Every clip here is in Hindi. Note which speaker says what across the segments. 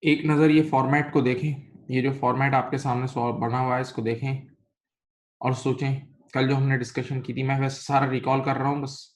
Speaker 1: एक नज़र ये फॉर्मेट को देखें, ये जो फॉर्मेट आपके सामने बना हुआ है इसको देखें और सोचें कल जो हमने डिस्कशन की थी। मैं वैसे सारा रिकॉल कर रहा हूँ बस।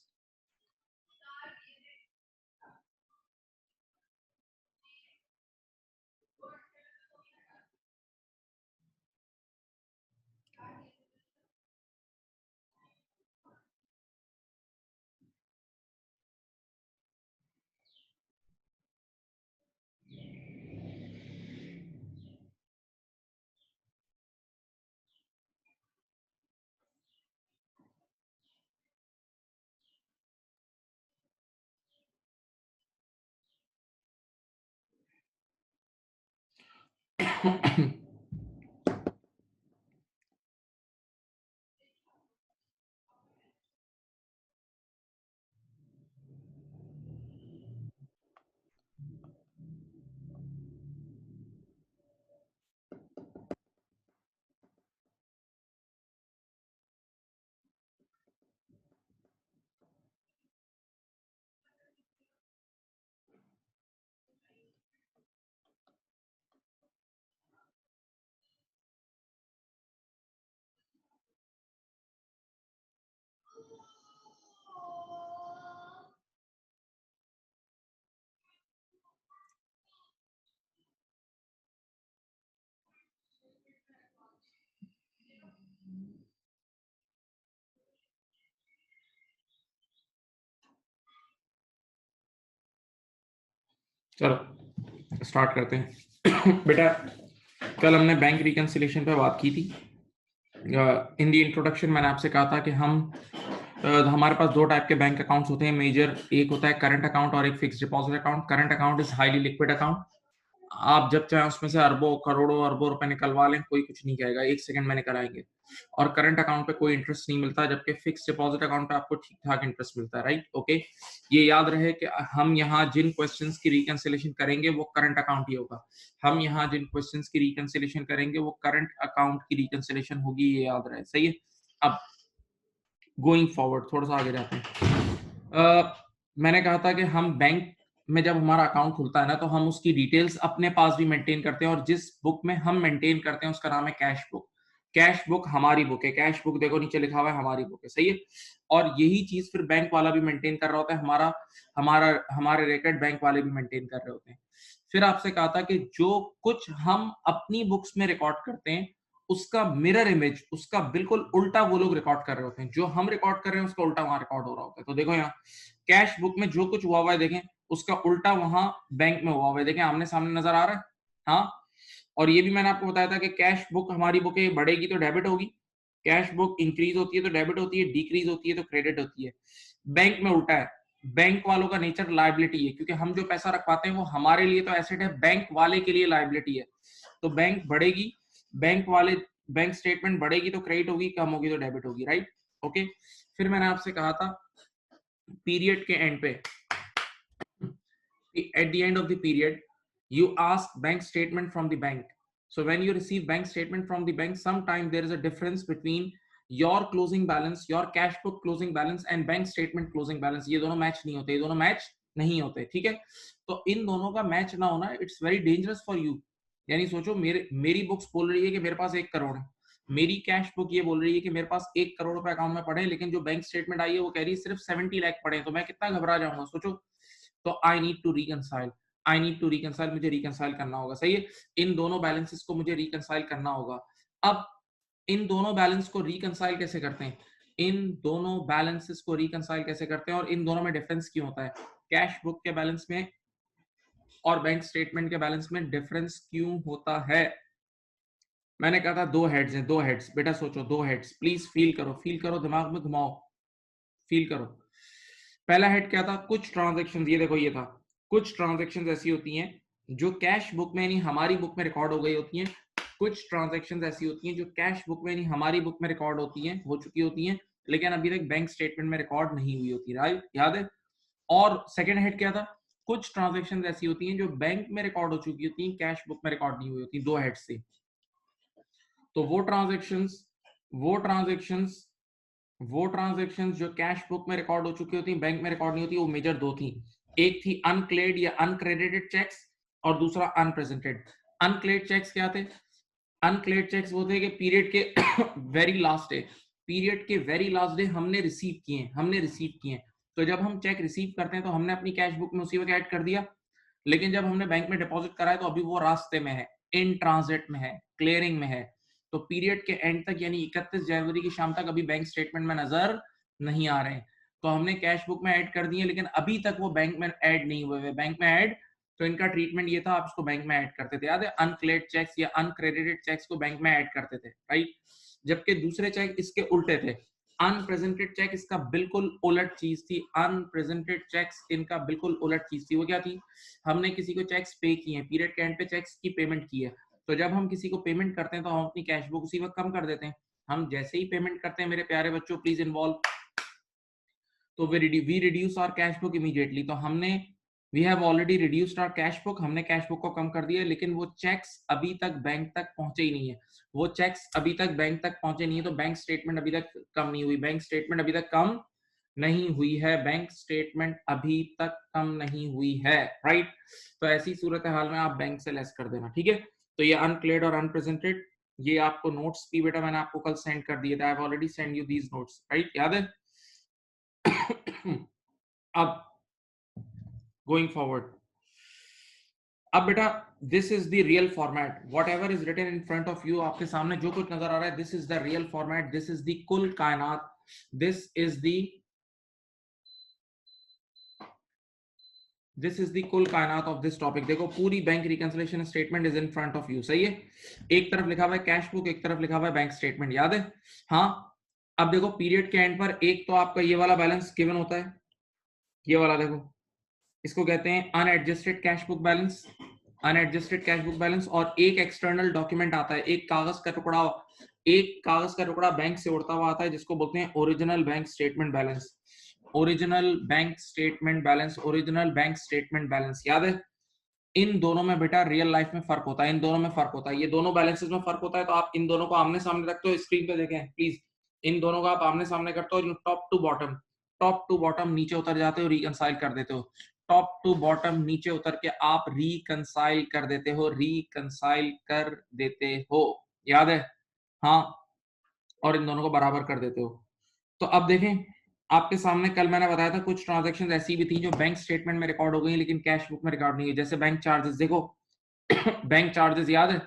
Speaker 1: चलो स्टार्ट करते हैं। बेटा कल हमने बैंक रिकंसिलिएशन पे बात की थी। इन दी इंट्रोडक्शन मैंने आपसे कहा था कि हमारे पास दो टाइप के बैंक अकाउंट्स होते हैं मेजर। एक होता है करंट अकाउंट और एक fixed deposit account. Current account is highly liquid account. आप जब चाहे उसमें से अरबों करोड़ों अरबों रुपए निकलवा लें, कोई कुछ नहीं कहेगा, 1 सेकंड में निकल आएंगे। और करंट अकाउंट पे कोई इंटरेस्ट नहीं मिलता, जबकि फिक्स डिपॉजिट अकाउंट पे आपको ठीक ठाक इंटरेस्ट मिलता है। Right, okay. ये याद रहे कि हम यहाँ जिन क्वेश्चंस की रिकंसिलिएशन करेंगे वो करंट अकाउंट ही होगा। हम यहाँ जिन क्वेश्चंस की रिकंसिलिएशन करेंगे वो करंट अकाउंट की रिकंसिलिएशन होगी, ये याद रहे। सही है। अब गोइंग फॉरवर्ड थोड़ा सा आगे जाते हैं। मैंने कहा था कि हम बैंक में जब हमारा अकाउंट खुलता है ना, तो हम उसकी डिटेल्स अपने पास भी मेंटेन करते हैं, और जिस बुक में हम मेंटेन करते हैं उसका नाम है कैश बुक। कैश बुक हमारी बुक है। कैश बुक देखो नीचे लिखा हुआ है हमारी बुक है। सही है। और यही चीज फिर बैंक वाला भी मेंटेन कर रहा होता है। हमारा हमारा हमारे रिकॉर्ड बैंक वाले भी मेंटेन कर रहे होते हैं। फिर आपसे कहा था कि जो कुछ हम अपनी बुक्स में रिकॉर्ड करते हैं उसका मिरर इमेज, उसका बिल्कुल उल्टा वो लोग रिकॉर्ड कर रहे होते हैं। जो हम रिकॉर्ड कर रहे हैं उसका उल्टा वहां रिकॉर्ड हो रहा होता है। तो देखो यहाँ कैश बुक में जो कुछ हुआ हुआ है, देखें उसका उल्टा वहां बैंक में हुआ हुआ है। देखें आमने सामने नजर आ रहा है। हाँ। और ये भी मैंने आपको बताया था कि कैश बुक हमारी बुक है, बढ़ेगी तो डेबिट होगी। कैश बुक इंक्रीज होती है तो डेबिट होती है, डिक्रीज होती है तो क्रेडिट होती है। बैंक में उल्टा है। बैंक वालों का नेचर लायबिलिटी है, क्योंकि हम जो पैसा रखवाते हैं वो हमारे लिए तो एसेट है, बैंक वाले के लिए लायबिलिटी है। तो बैंक बढ़ेगी, बैंक वाले बैंक स्टेटमेंट बढ़ेगी तो क्रेडिट होगी, कम होगी तो डेबिट होगी। Right, okay. फिर मैंने आपसे कहा था पीरियड के एंड पे, at the end of the period you ask bank statement from the bank. So when you receive bank statement from the bank, sometime there is a difference between your closing balance, your cash book closing balance and bank statement closing balance. ये दोनों मैच नहीं होते, ये दोनों मैच नहीं होते। ठीक है। तो इन दोनों का मैच ना होना, it's very dangerous for you. यानी सोचो मेरी बुक्स बोल रही है कि मेरे पास 1 करोड़ है, मेरी कैश बुक ये बोल रही है कि मेरे पास 1 करोड़ रुपए अकाउंट में पड़े, लेकिन जो बैंक स्टेटमेंट आई है वो कह रही है सिर्फ 70 लाख पड़े, तो मैं कितना घबरा जाऊंगा सोचो। तो आई नीड टू रिकंसाइल, मुझे रिकंसाइल करना होगा। सही है। इन दोनों बैलेंसेस को मुझे रिकंसाइल करना होगा। अब इन दोनों बैलेंस को रिकंसाइल कैसे करते हैं, इन दोनों बैलेंसेस को रिकंसाइल कैसे करते हैं और इन दोनों में डिफरेंस क्यों होता है, कैश बुक के बैलेंस में और बैंक स्टेटमेंट के बैलेंस में डिफरेंस क्यों होता है। मैंने कहा था दो हेड्स हैं, दो हेड्स। बेटा सोचो, दो हेड्स। प्लीज फील करो, दिमाग में घुमाओ, फील करो। पहला हेड क्या था, कुछ ट्रांजेक्शन, ये देखो ये था कुछ ट्रांजैक्शंस ऐसी होती हैं जो कैश बुक में यानी हमारी बुक में रिकॉर्ड हो गई होती हैं, कुछ ट्रांजैक्शंस ऐसी होती हैं जो कैश बुक में यानी हमारी बुक में रिकॉर्ड होती हैं, हो चुकी होती हैं, लेकिन अभी तक बैंक स्टेटमेंट में रिकॉर्ड नहीं हुई होती, राइट? याद है? और सेकंड हेड क्या था? कुछ ट्रांजैक्शंस ऐसी होती हैं जो बैंक में रिकॉर्ड हो चुकी होती हैं, कैश बुक में रिकॉर्ड नहीं हुई होती, दो हेड से। तो वो ट्रांजैक्शंस जो कैश बुक में रिकॉर्ड हो चुकी होती हैं, बैंक में रिकॉर्ड नहीं होती, वो मेजर दो थी। एक थी अनक्लेड या अनक्रेडिटेड चेक्स और दूसरा अनप्रेजेंटेड। अनक्लेड चेक्स क्या थे? अनक्लेड चेक्स वो थे कि पीरियड के वेरी लास्ट डे, हमने रिसीव किए हैं। तो जब हम चेक रिसीव करते हैं तो हमने अपनी कैश बुक में उसी वक्त ऐड कर दिया, लेकिन जब हमने बैंक में डिपॉजिट कराया तो अभी वो रास्ते में है, इन ट्रांजिट में है, क्लियरिंग में है। तो पीरियड के एंड तक यानी 31 जनवरी की शाम तक अभी बैंक स्टेटमेंट में नजर नहीं आ रहे हैं। तो हमने कैश बुक में ऐड कर दिए, लेकिन अभी तक वो बैंक में ऐड नहीं हुए। बैंक में ऐड, तो इनका ट्रीटमेंट ये था, आप इसको बैंक में ऐड करते थे, याद है? अनक्लेड चेक्स या अनक्रेडिटेड चेक्स को बैंक में ऐड करते थे, राइट? जबकि दूसरे चेक इसके उल्टे थे। अनप्रेजेंटेड चेक इसका बिल्कुल उलट चीज थी। अनप्रेजेंटेड चेक्स इनका बिल्कुल उलट चीज थी। वो क्या थी? हमने किसी को चेक्स पे किए हैं, पीरियड के एंड पे चेक्स की पेमेंट की है, तो जब हम किसी को पेमेंट करते हैं तो हम अपनी कैश बुक उसी वक्त कम कर देते हैं। हम जैसे ही पेमेंट करते हैं, मेरे प्यारे बच्चों प्लीज इन्वॉल्व, तो we reduce our cash book immediately. तो हमने we have already reduced our cash book, हमने कैश बुक को कम कर दिया, लेकिन वो चेक्स अभी तक बैंक तक पहुंचे ही नहीं है। वो चेक्स अभी तक बैंक तक पहुंचे नहीं है, तो बैंक स्टेटमेंट अभी तक कम नहीं हुई, बैंक स्टेटमेंट अभी तक कम नहीं हुई है, बैंक स्टेटमेंट अभी तक कम नहीं हुई है, राइट? तो ऐसी सूरत हाल में आप बैंक से लेस कर देना, ठीक है? तो ये अनक्लेयर्ड और अनप्रेजेंटेड, ये आपको नोट्स भी बेटा मैंने आपको कल सेंड कर दिए थे, I have already send you these notes, right? याद है? अब गोइंग फॉरवर्ड, अब बेटा this is the real format, whatever is written in front of you, आपके सामने जो कुछ नजर आ रहा है, this is the real format, this is the कुल कायनात, दिस इज द कुल कायनात ऑफ दिस टॉपिक। देखो पूरी bank reconciliation statement is in front of you, सही है? एक तरफ लिखा हुआ है कैश बुक, एक तरफ लिखा हुआ है बैंक स्टेटमेंट, याद है? हाँ। अब देखो पीरियड के एंड पर एक तो आपका ये वाला बैलेंस गिवन होता है, ये वाला देखो, इसको कहते हैं unadjusted cash book balance, unadjusted cash book balance. और एक एक्सटर्नल डॉक्यूमेंट आता है, एक कागज का टुकड़ा बैंक से उड़ता हुआ आता है, जिसको बोलते हैं original bank statement balance, original bank statement balance, original bank statement balance, याद है? इन दोनों में बेटा रियल लाइफ में फर्क होता है, इन दोनों में फर्क होता है, ये दोनों बैलेंसेस में फर्क होता है। तो आप इन दोनों को आमने सामने रखते हो, स्क्रीन पे देखें प्लीज, इन दोनों को आप आमने सामने करते हो, टॉप टू बॉटम नीचे उतर जाते हो, रिकंसाइल कर देते हो, टॉप टू बॉटम नीचे उतर के आप रिकंसाइल कर देते हो, रिकंसाइल कर देते हो, याद है? हाँ। और इन दोनों को बराबर कर देते हो। तो अब देखें, आपके सामने कल मैंने बताया था कुछ ट्रांजैक्शंस ऐसी भी थी जो बैंक स्टेटमेंट में रिकॉर्ड हो गई लेकिन कैश बुक में रिकॉर्ड नहीं हुई, जैसे बैंक चार्जेस, देखो बैंक चार्जेस याद है?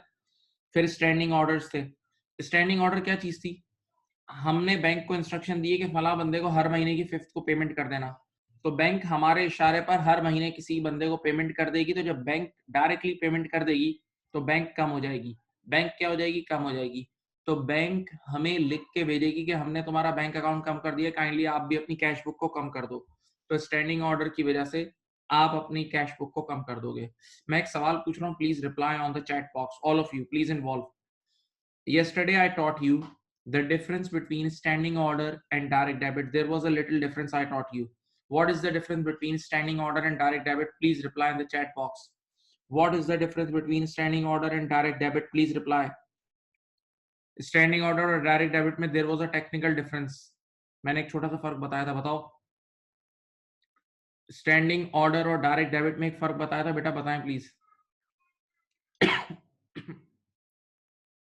Speaker 1: फिर स्टैंडिंग ऑर्डर्स थे। स्टैंडिंग ऑर्डर क्या चीज थी? हमने बैंक को इंस्ट्रक्शन दिए कि फला बंदे को हर महीने की 5th को पेमेंट कर देना, तो बैंक हमारे इशारे पर हर महीने किसी बंदे को पेमेंट कर देगी। तो जब बैंक डायरेक्टली पेमेंट कर देगी तो बैंक कम हो जाएगी, बैंक क्या हो जाएगी? कम हो जाएगी। तो बैंक हमें लिख के भेजेगी कि हमने तुम्हारा बैंक अकाउंट कम कर दिया, काइंडली आप भी अपनी कैश बुक को कम कर दो। तो स्टैंडिंग ऑर्डर की वजह से आप अपनी कैश बुक को कम कर दोगे। मैं एक सवाल पूछ रहा हूँ, please reply on the chat box, all of you please involve. Yesterday I taught you the difference between standing order and direct debit. There was a little difference I taught you. What is the difference between standing order and direct debit? Please reply in the chat box. What is the difference between standing order and direct debit? Please reply. Standing order और direct debit में there was a technical difference. मैंने एक छोटा सा फर्क बताया था, बताओ। स्टैंडिंग ऑर्डर और डायरेक्ट डेबिट में एक फर्क बताया था बेटा, बताएं प्लीज।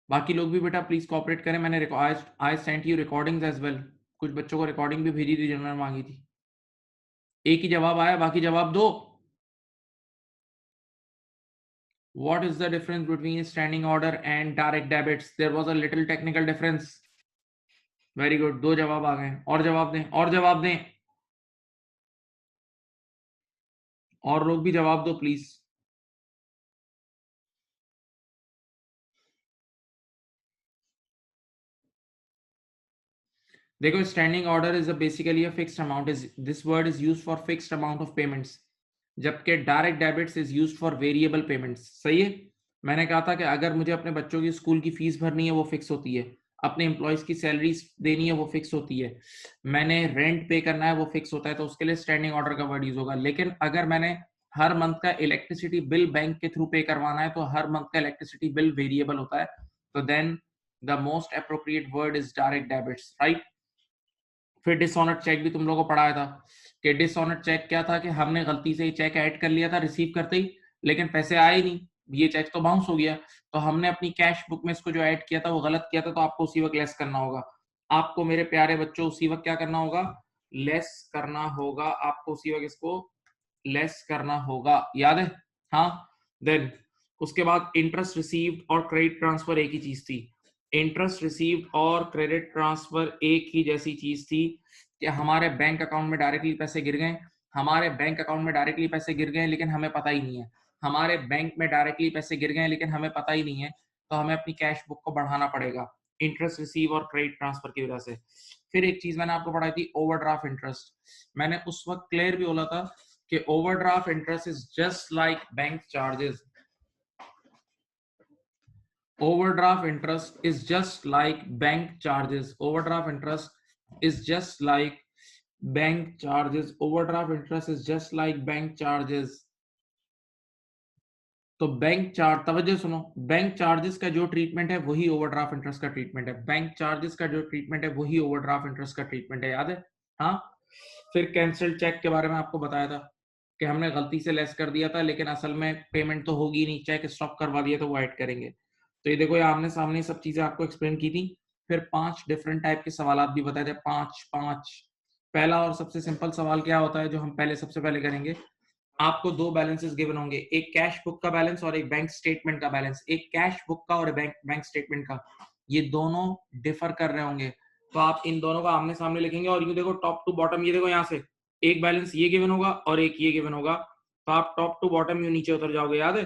Speaker 1: बाकी लोग भी बेटा प्लीज कोऑपरेट करें। मैंने I sent you recordings as well, कुछ बच्चों को रिकॉर्डिंग भी भेजी थी जिन्होंने मांगी थी। एक ही जवाब आया, बाकी जवाब दो। What is the difference between standing order and direct debits? There was a little technical difference. Very good, दो जवाब आ गए, और जवाब दें, और जवाब दें, और लोग भी जवाब दो प्लीज। देखो standing order is basically a fixed amount, is this word is used for fixed amount of payments, जबकि direct debits is used for variable payments. सही है। मैंने कहा था कि अगर मुझे अपने बच्चों की स्कूल की फीस भरनी है वो फिक्स होती है, अपने एम्प्लॉयज की सैलरीज देनी है वो फिक्स होती है, मैंने रेंट पे करना है वो फिक्स होता है, तो उसके लिए स्टैंडिंग ऑर्डर का वर्ड यूज होगा। लेकिन अगर मैंने हर मंथ का इलेक्ट्रिसिटी बिल बैंक के थ्रू पे करवाना है तो हर मंथ का इलेक्ट्रिसिटी बिल वेरिएबल होता है, तो then the most appropriate word is direct debits, right. फिर डिसऑनर्ड चेक भी तुम लोगों को पढ़ाया था कि डिसऑनर्ड चेक क्या था कि हमने गलती से चेक ऐड कर लिया था रिसीव करते ही, लेकिन पैसे आए ही नहीं, ये चेक तो बाउंस हो गया, तो हमने अपनी कैश बुक में इसको जो ऐड किया था वो गलत किया था, तो आपको उसी वक्त लेस करना होगा। आपको मेरे प्यारे बच्चों उसी वक्त क्या करना होगा, लेस करना होगा, आपको उसी वक्त इसको लेस करना होगा, याद है। हाँ, देन उसके बाद इंटरेस्ट रिसीव्ड और क्रेडिट ट्रांसफर एक ही चीज थी। इंटरेस्ट रिसीव्ड और क्रेडिट ट्रांसफर एक ही जैसी चीज थी कि हमारे बैंक अकाउंट में डायरेक्टली पैसे गिर गए, हमारे बैंक अकाउंट में डायरेक्टली पैसे गिर गए लेकिन हमें पता ही नहीं है, हमारे बैंक में डायरेक्टली पैसे गिर गए लेकिन हमें पता ही नहीं है, तो हमें अपनी कैश बुक को बढ़ाना पड़ेगा इंटरेस्ट रिसीव और क्रेडिट ट्रांसफर की वजह से। फिर एक चीज मैंने आपको पढ़ाई थी, ओवरड्राफ्ट इंटरेस्ट। मैंने उस वक्त क्लियर भी बोला था कि overdraft interest is just like bank charges. Overdraft interest is just like bank charges. Overdraft interest is just like bank charges. Overdraft interest is just like bank charges. तो बैंक चार्ज, तवज्जो सुनो, बैंक चार्जेस का जो ट्रीटमेंट है वही ओवरड्राफ्ट इंटरेस्ट का ट्रीटमेंट है, बैंक चार्जेस का जो ट्रीटमेंट है वही ओवरड्राफ्ट इंटरेस्ट का ट्रीटमेंट है, याद है। हाँ, फिर कैंसिल्ड चेक के बारे में आपको बताया था कि हमने गलती से लेस कर दिया था लेकिन असल में पेमेंट तो होगी नहीं, चेक स्टॉप करवा दिया तो वो ऐड करेंगे। तो ये देखो, ये आमने सामने सब चीजें आपको एक्सप्लेन की थी। फिर 5 डिफरेंट टाइप के सवाल भी बताए थे, 5 पहला और सबसे सिंपल सवाल क्या होता है जो हम पहले सबसे पहले करेंगे, आपको दो बैलेंसेस गिवन होंगे, एक कैश बुक का बैलेंस और एक बैंक स्टेटमेंट का बैलेंस। एक कैश बुक का और बैंक स्टेटमेंट का, ये दोनों डिफर कर रहे होंगे, तो आप इन दोनों का आमने सामने लिखेंगे और ये देखो टॉप टू बॉटम, ये देखो यहाँ से एक बैलेंस ये गिवन होगा और एक ये गिवन होगा, तो आप टॉप टू बॉटम यू नीचे उतर जाओगे, याद है,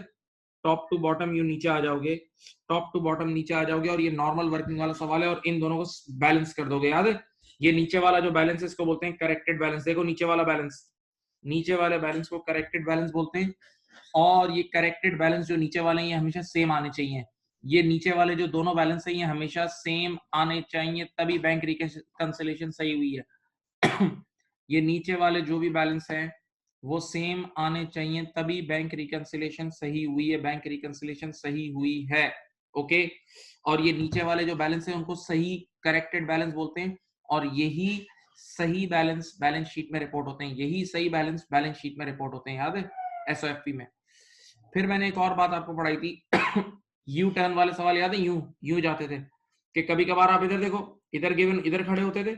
Speaker 1: टॉप टू बॉटम यू नीचे आ जाओगे, टॉप टू बॉटम नीचे आ जाओगे, और ये नॉर्मल वर्किंग वाला सवाल है और इन दोनों को बैलेंस कर दोगे, याद है। ये नीचे वाला जो बैलेंस है इसको बोलते हैं करेक्टेड बैलेंस। देखो नीचे वाला बैलेंस, नीचे वाले बैलेंस को करेक्टेड बैलेंस बोलते हैं, और ये करेक्टेड बैलेंस जो नीचे वाले हैं ये हमेशा सेम आने चाहिए। ये नीचे वाले जो दोनों बैलेंस है ये हमेशा सेम आने चाहिए, तभी बैंक रिकंसिलिएशन सही हुई है। ये नीचे वाले जो भी बैलेंस है वो सेम आने चाहिए, तभी बैंक रिकंसिलिएशन सही हुई है, बैंक रिकंसिलिएशन सही हुई है। ओके, और ये नीचे वाले जो बैलेंस है उनको सही करेक्टेड बैलेंस बोलते हैं, और यही सही बैलेंस बैलेंस शीट में रिपोर्ट होते हैं, यही सही बैलेंस बैलेंस शीट में रिपोर्ट होते हैं, याद है, एसओएफपी में। फिर मैंने एक और बात आपको पढ़ाई थी, यू टर्न वाले सवाल याद है, यू यू जाते थे कि कभी कभार आप इधर देखो, इधर गिवन इधर खड़े होते थे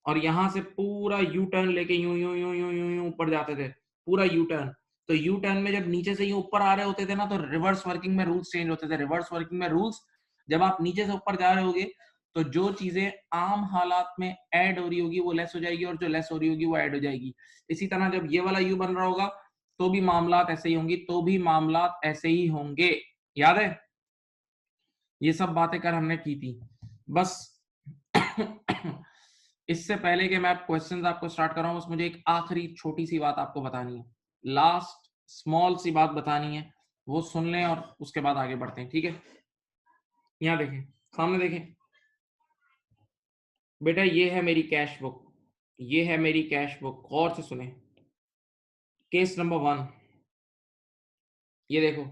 Speaker 1: और यहां से पूरा यू टर्न लेके यूं यूं यूं यूं यूं यूं ऊपर जाते थे, पूरा यू टर्न। तो यू टर्न में जब नीचे से यूं ऊपर आ रहे होते थे ना, तो रिवर्स वर्किंग में रूल्स चेंज होते थे। रिवर्स वर्किंग में रूल्स, जब आप नीचे से ऊपर जा रहे होगे तो जो चीजें आम हालात में ऐड हो रही होगी वो लेस हो जाएगी, और जो लेस हो रही होगी वो ऐड हो जाएगी। इसी तरह जब ये वाला यू बन रहा होगा तो भी मामलात ऐसे ही होंगी, तो भी मामलात ऐसे ही होंगे, याद है। ये सब बातें कर हमने की थी। बस इससे पहले कि मैं क्वेश्चंस आपको स्टार्ट कर रहा हूं, बस मुझे एक आखिरी छोटी सी बात आपको बतानी है, लास्ट स्मॉल सी बात बतानी है, वो सुन लें और उसके बाद आगे बढ़ते हैं, ठीक है। यहाँ देखें, सामने देखें बेटा, ये है मेरी कैश बुक, ये है मेरी कैश बुक, गौर से सुने। केस नंबर 1, ये देखो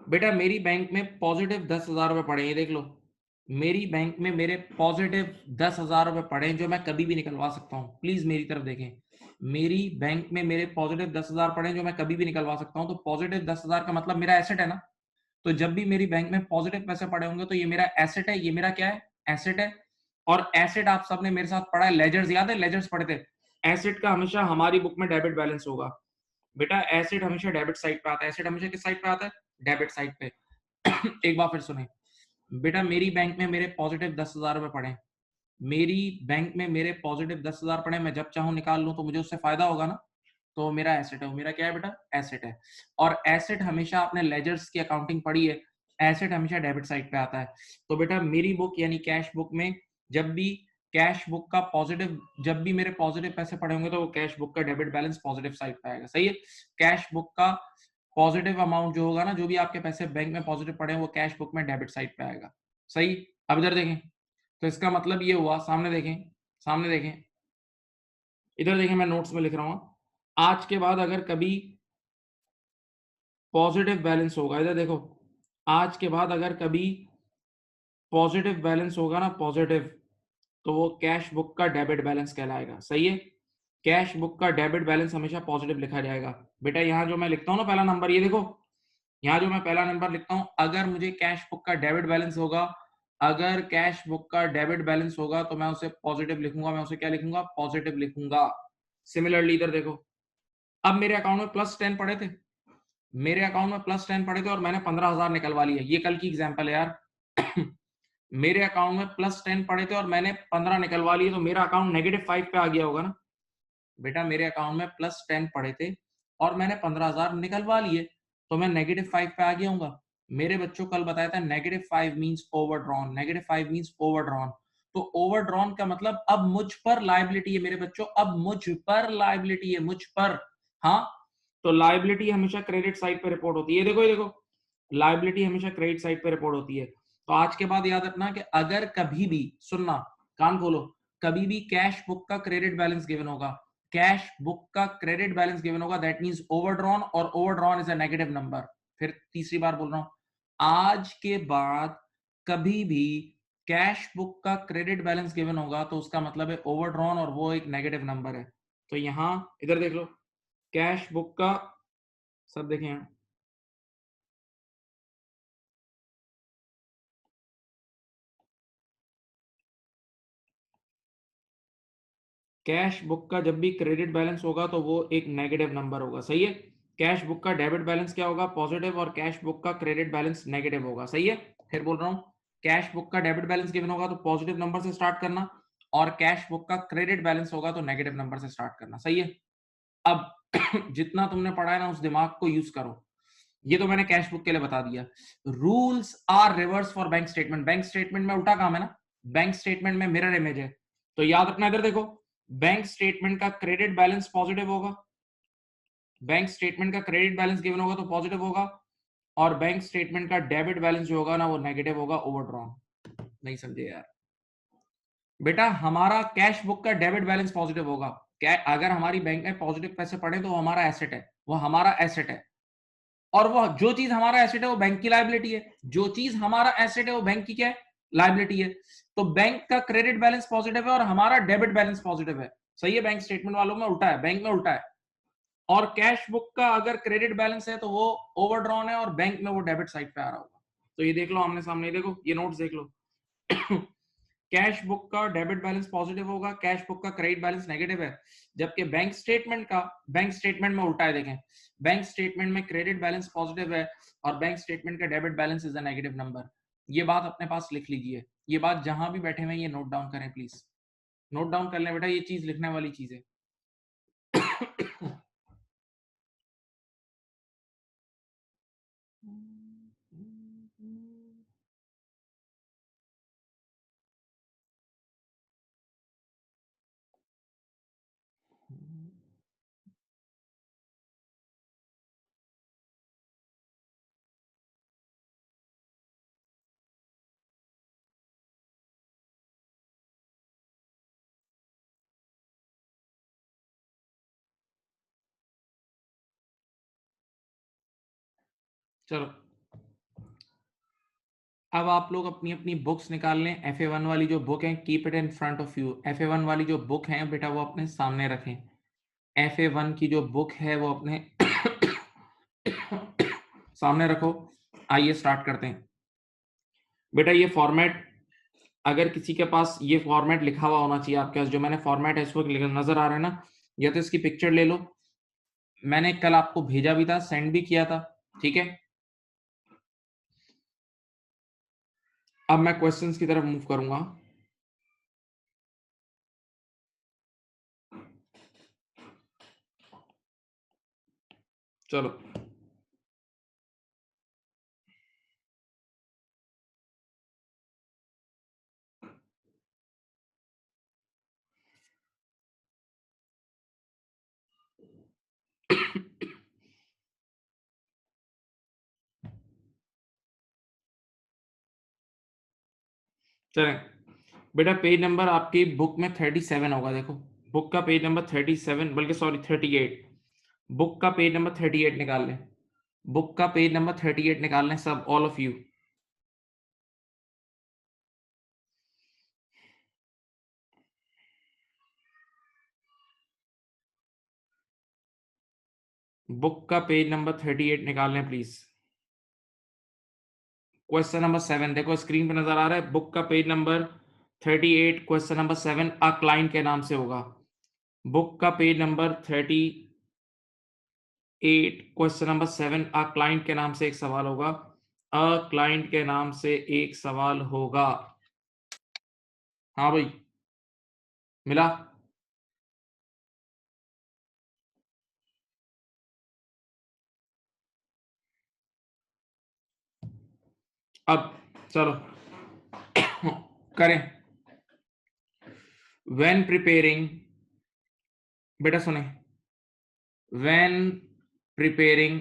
Speaker 1: बेटा, मेरी बैंक में पॉजिटिव 10,000 रुपए पड़े, ये देख लो, मेरी बैंक में मेरे पॉजिटिव 10,000 रुपए पड़े जो मैं कभी भी निकलवा सकता हूँ। प्लीज मेरी तरफ देखें, मेरी बैंक में मेरे पॉजिटिव 10,000 पड़े जो मैं कभी भी निकलवा सकता हूँ। तो पॉजिटिव 10,000 का मतलब मेरा एसेट है ना, तो जब भी मेरी बैंक में पॉजिटिव पैसे पड़े होंगे तो ये मेरा एसेट है, ये मेरा क्या है, एसेट है। और एसेट आप सबने मेरे साथ पढ़ा है, लेजर्स, याद है, लेजर्स पढ़े थे। एसेट का हमेशा हमारी बुक में डेबिट बैलेंस होगा बेटा, एसेट हमेशा डेबिट साइड पे आता है, एसेट हमेशा किस साइड पे आता है, डेबिट साइड पे। एक बार फिर सुने बेटा, मेरी बैंक में मेरे पॉजिटिव 10,000 रुपए पड़े, मेरी बैंक में मेरे पॉजिटिव 10,000 पड़े, मैं जब चाहूं निकाल लूं तो मुझे उससे फायदा होगा ना, तो मेरा एसेट है, वो मेरा क्या है बेटा, एसेट है। और एसेट हमेशा, आपने लेजर्स की अकाउंटिंग पढ़ी है, एसेट हमेशा डेबिट साइड पे आता है। तो बेटा मेरी बुक यानी कैश बुक में जब भी कैश बुक का पॉजिटिव, जब भी मेरे पॉजिटिव पैसे पड़े होंगे तो वो कैश बुक का डेबिट बैलेंस पॉजिटिव साइड पे आएगा। सही है, कैश बुक का पॉजिटिव अमाउंट जो होगा ना, जो भी आपके पैसे बैंक में पॉजिटिव पड़े हैं वो कैश बुक में डेबिट साइड पे आएगा। सही, अब इधर देखें, तो इसका मतलब ये हुआ, सामने देखें, सामने देखें, इधर देखें, मैं नोट्स में लिख रहा हूं, आज के बाद अगर कभी पॉजिटिव बैलेंस होगा, इधर देखो, आज के बाद अगर कभी पॉजिटिव बैलेंस होगा ना, पॉजिटिव, तो वो कैश बुक का डेबिट बैलेंस कहलाएगा। सही है, कैश बुक का डेबिट बैलेंस हमेशा पॉजिटिव लिखा जाएगा। बेटा यहाँ जो मैं लिखता हूँ ना पहला नंबर, ये देखो, यहाँ जो मैं पहला नंबर लिखता हूँ, अगर मुझे कैश बुक का डेबिट बैलेंस होगा, अगर कैश बुक का डेबिट बैलेंस होगा तो मैं उसे पॉजिटिव लिखूंगा, मैं उसे क्या लिखूंगा, पॉजिटिव लिखूंगा। सिमिलरली इधर देखो, अब मेरे अकाउंट में +10 पड़े थे, मेरे अकाउंट में +10 पड़े थे और मैंने 15,000 निकलवा लिया। ये कल की एग्जांपल है यार। मेरे अकाउंट में +10 पड़े थे और मैंने 15 निकलवा लिए, तो मेरा अकाउंट -5 पे आ गया होगा ना। बेटा मेरे अकाउंट में +10 पड़े थे और मैंने 15,000 निकलवा लिए, तो मैं -5 पे आ गया हूँ। मेरे बच्चों कल बताया था -5 मींस ओवरड्रॉन, -5 मींस ओवरड्रॉन। तो ओवरड्रॉन का मतलब अब मुझ पर लायबिलिटी है मेरे बच्चों, अब मुझ पर लायबिलिटी है, मुझ पर। हाँ, तो लायबिलिटी हमेशा क्रेडिट साइड पे रिपोर्ट होती है। ये देखो, लायबिलिटी हमेशा क्रेडिट साइड पे रिपोर्ट होती है। तो आज के बाद याद रखना कि अगर कभी भी, सुनना, कान खोलो, कभी भी कैश बुक का क्रेडिट बैलेंस गिवन होगा, कैश बुक का क्रेडिट बैलेंस गिवन होगा, दैट मींस ओवरड्रॉन, और overdrawn is a negative number. फिर तीसरी बार बोल रहा हूं, आज के बाद कभी भी कैश बुक का क्रेडिट बैलेंस गिवन होगा तो उसका मतलब है ओवरड्रॉन, और वो एक नेगेटिव नंबर है। तो यहां इधर देख लो, कैश बुक का, सब देखें यहां, कैश बुक का जब भी क्रेडिट बैलेंस होगा तो वो एक नेगेटिव नंबर होगा। सही है, कैश बुक का डेबिट बैलेंस क्या होगा, पॉजिटिव, और कैश बुक का क्रेडिट बैलेंस नेगेटिव होगा। सही है, फिर बोल रहा हूं, कैश बुक का डेबिट बैलेंस गिवन होगा तो पॉजिटिव नंबर से स्टार्ट करना, और कैश बुक का क्रेडिट बैलेंस होगा तो नेगेटिव नंबर से स्टार्ट करना। सही है, अब जितना तुमने पढ़ा है ना उस दिमाग को यूज करो। ये तो मैंने कैश बुक के लिए बता दिया। Rules are reverse for bank statement, bank statement में उल्टा काम है ना, बैंक स्टेटमेंट में मिरर इमेज है। तो याद रखना, इधर देखो, बैंक स्टेटमेंट का क्रेडिट बैलेंस पॉजिटिव होगा, बैंक स्टेटमेंट का क्रेडिट बैलेंस गिवन होगा तो पॉजिटिव होगा, और बैंक स्टेटमेंट का डेबिट बैलेंस जो होगा ना वो नेगेटिव होगा, ओवरड्रॉन। नहीं समझे यार? बेटा हमारा कैश बुक का डेबिट बैलेंस पॉजिटिव होगा, क्या, अगर हमारी बैंक में पॉजिटिव पैसे पड़े तो वो हमारा एसेट है, वो हमारा एसेट है। और वो जो चीज हमारा एसेट है वो बैंक की लायबिलिटी है, जो चीज हमारा एसेट है वो बैंक की क्या है, लायबिलिटी है। तो बैंक का क्रेडिट बैलेंस पॉजिटिव है और हमारा डेबिट बैलेंस पॉजिटिव है। सही है, बैंक स्टेटमेंट वालों में उल्टा है, बैंक में उल्टा है। और कैश बुक का अगर क्रेडिट बैलेंस है तो वो ओवरड्रॉन है और बैंक में वो डेबिट साइड पे आ रहा होगा। तो ये देख लो आमने सामने, देखो ये नोट्स देख लो। कैश बुक का डेबिट बैलेंस पॉजिटिव होगा, कैश बुक का क्रेडिट बैलेंस नेगेटिव है, जबकि बैंक स्टेटमेंट में उल्टा है। देखें, बैंक स्टेटमेंट में क्रेडिट बैलेंस पॉजिटिव है और बैंक स्टेटमेंट का debit balance is a negative number. ये बात अपने पास लिख लीजिए, ये बात जहां भी बैठे हुए ये नोट डाउन करें प्लीज, नोट डाउन कर लें बेटा, ये चीज लिखने वाली चीज है। चलो, अब आप लोग अपनी अपनी बुक्स निकाल लें, FA1 वाली जो बुक है keep it in front of you, FA1 वाली जो बुक है बेटा वो अपने सामने रखें, FA1 की जो बुक है वो अपने सामने रखो। आइए स्टार्ट करते हैं। बेटा ये फॉर्मेट, अगर किसी के पास ये फॉर्मेट लिखा हुआ होना चाहिए आपके पास, जो मैंने फॉर्मेट है इसको नजर आ रहा है ना, या तो इसकी पिक्चर ले लो, मैंने कल आपको भेजा भी था, सेंड भी किया था, ठीक है। अब मैं क्वेश्चंस की तरफ मूव करूंगा। चलो, चलें बेटा, पेज नंबर आपकी बुक में 37 होगा। देखो बुक का पेज नंबर 37, बल्कि सॉरी 38, बुक का पेज नंबर 38 निकाल लें। बुक का पेज नंबर 38 निकाल लें सब, ऑल ऑफ यू। बुक का पेज नंबर 38 निकाल लें प्लीज। क्वेश्चन नंबर 7 देखो स्क्रीन पे नजर आ रहा है। बुक का page number 38, question number 7 a client के नाम से होगा। बुक का page number 38, question number 7 a client के नाम से एक सवाल होगा। अ क्लाइंट के नाम से एक सवाल होगा। हाँ भाई, मिला? अब चलो करें। व्हेन प्रिपेयरिंग, बेटा सुने, व्हेन प्रिपेयरिंग,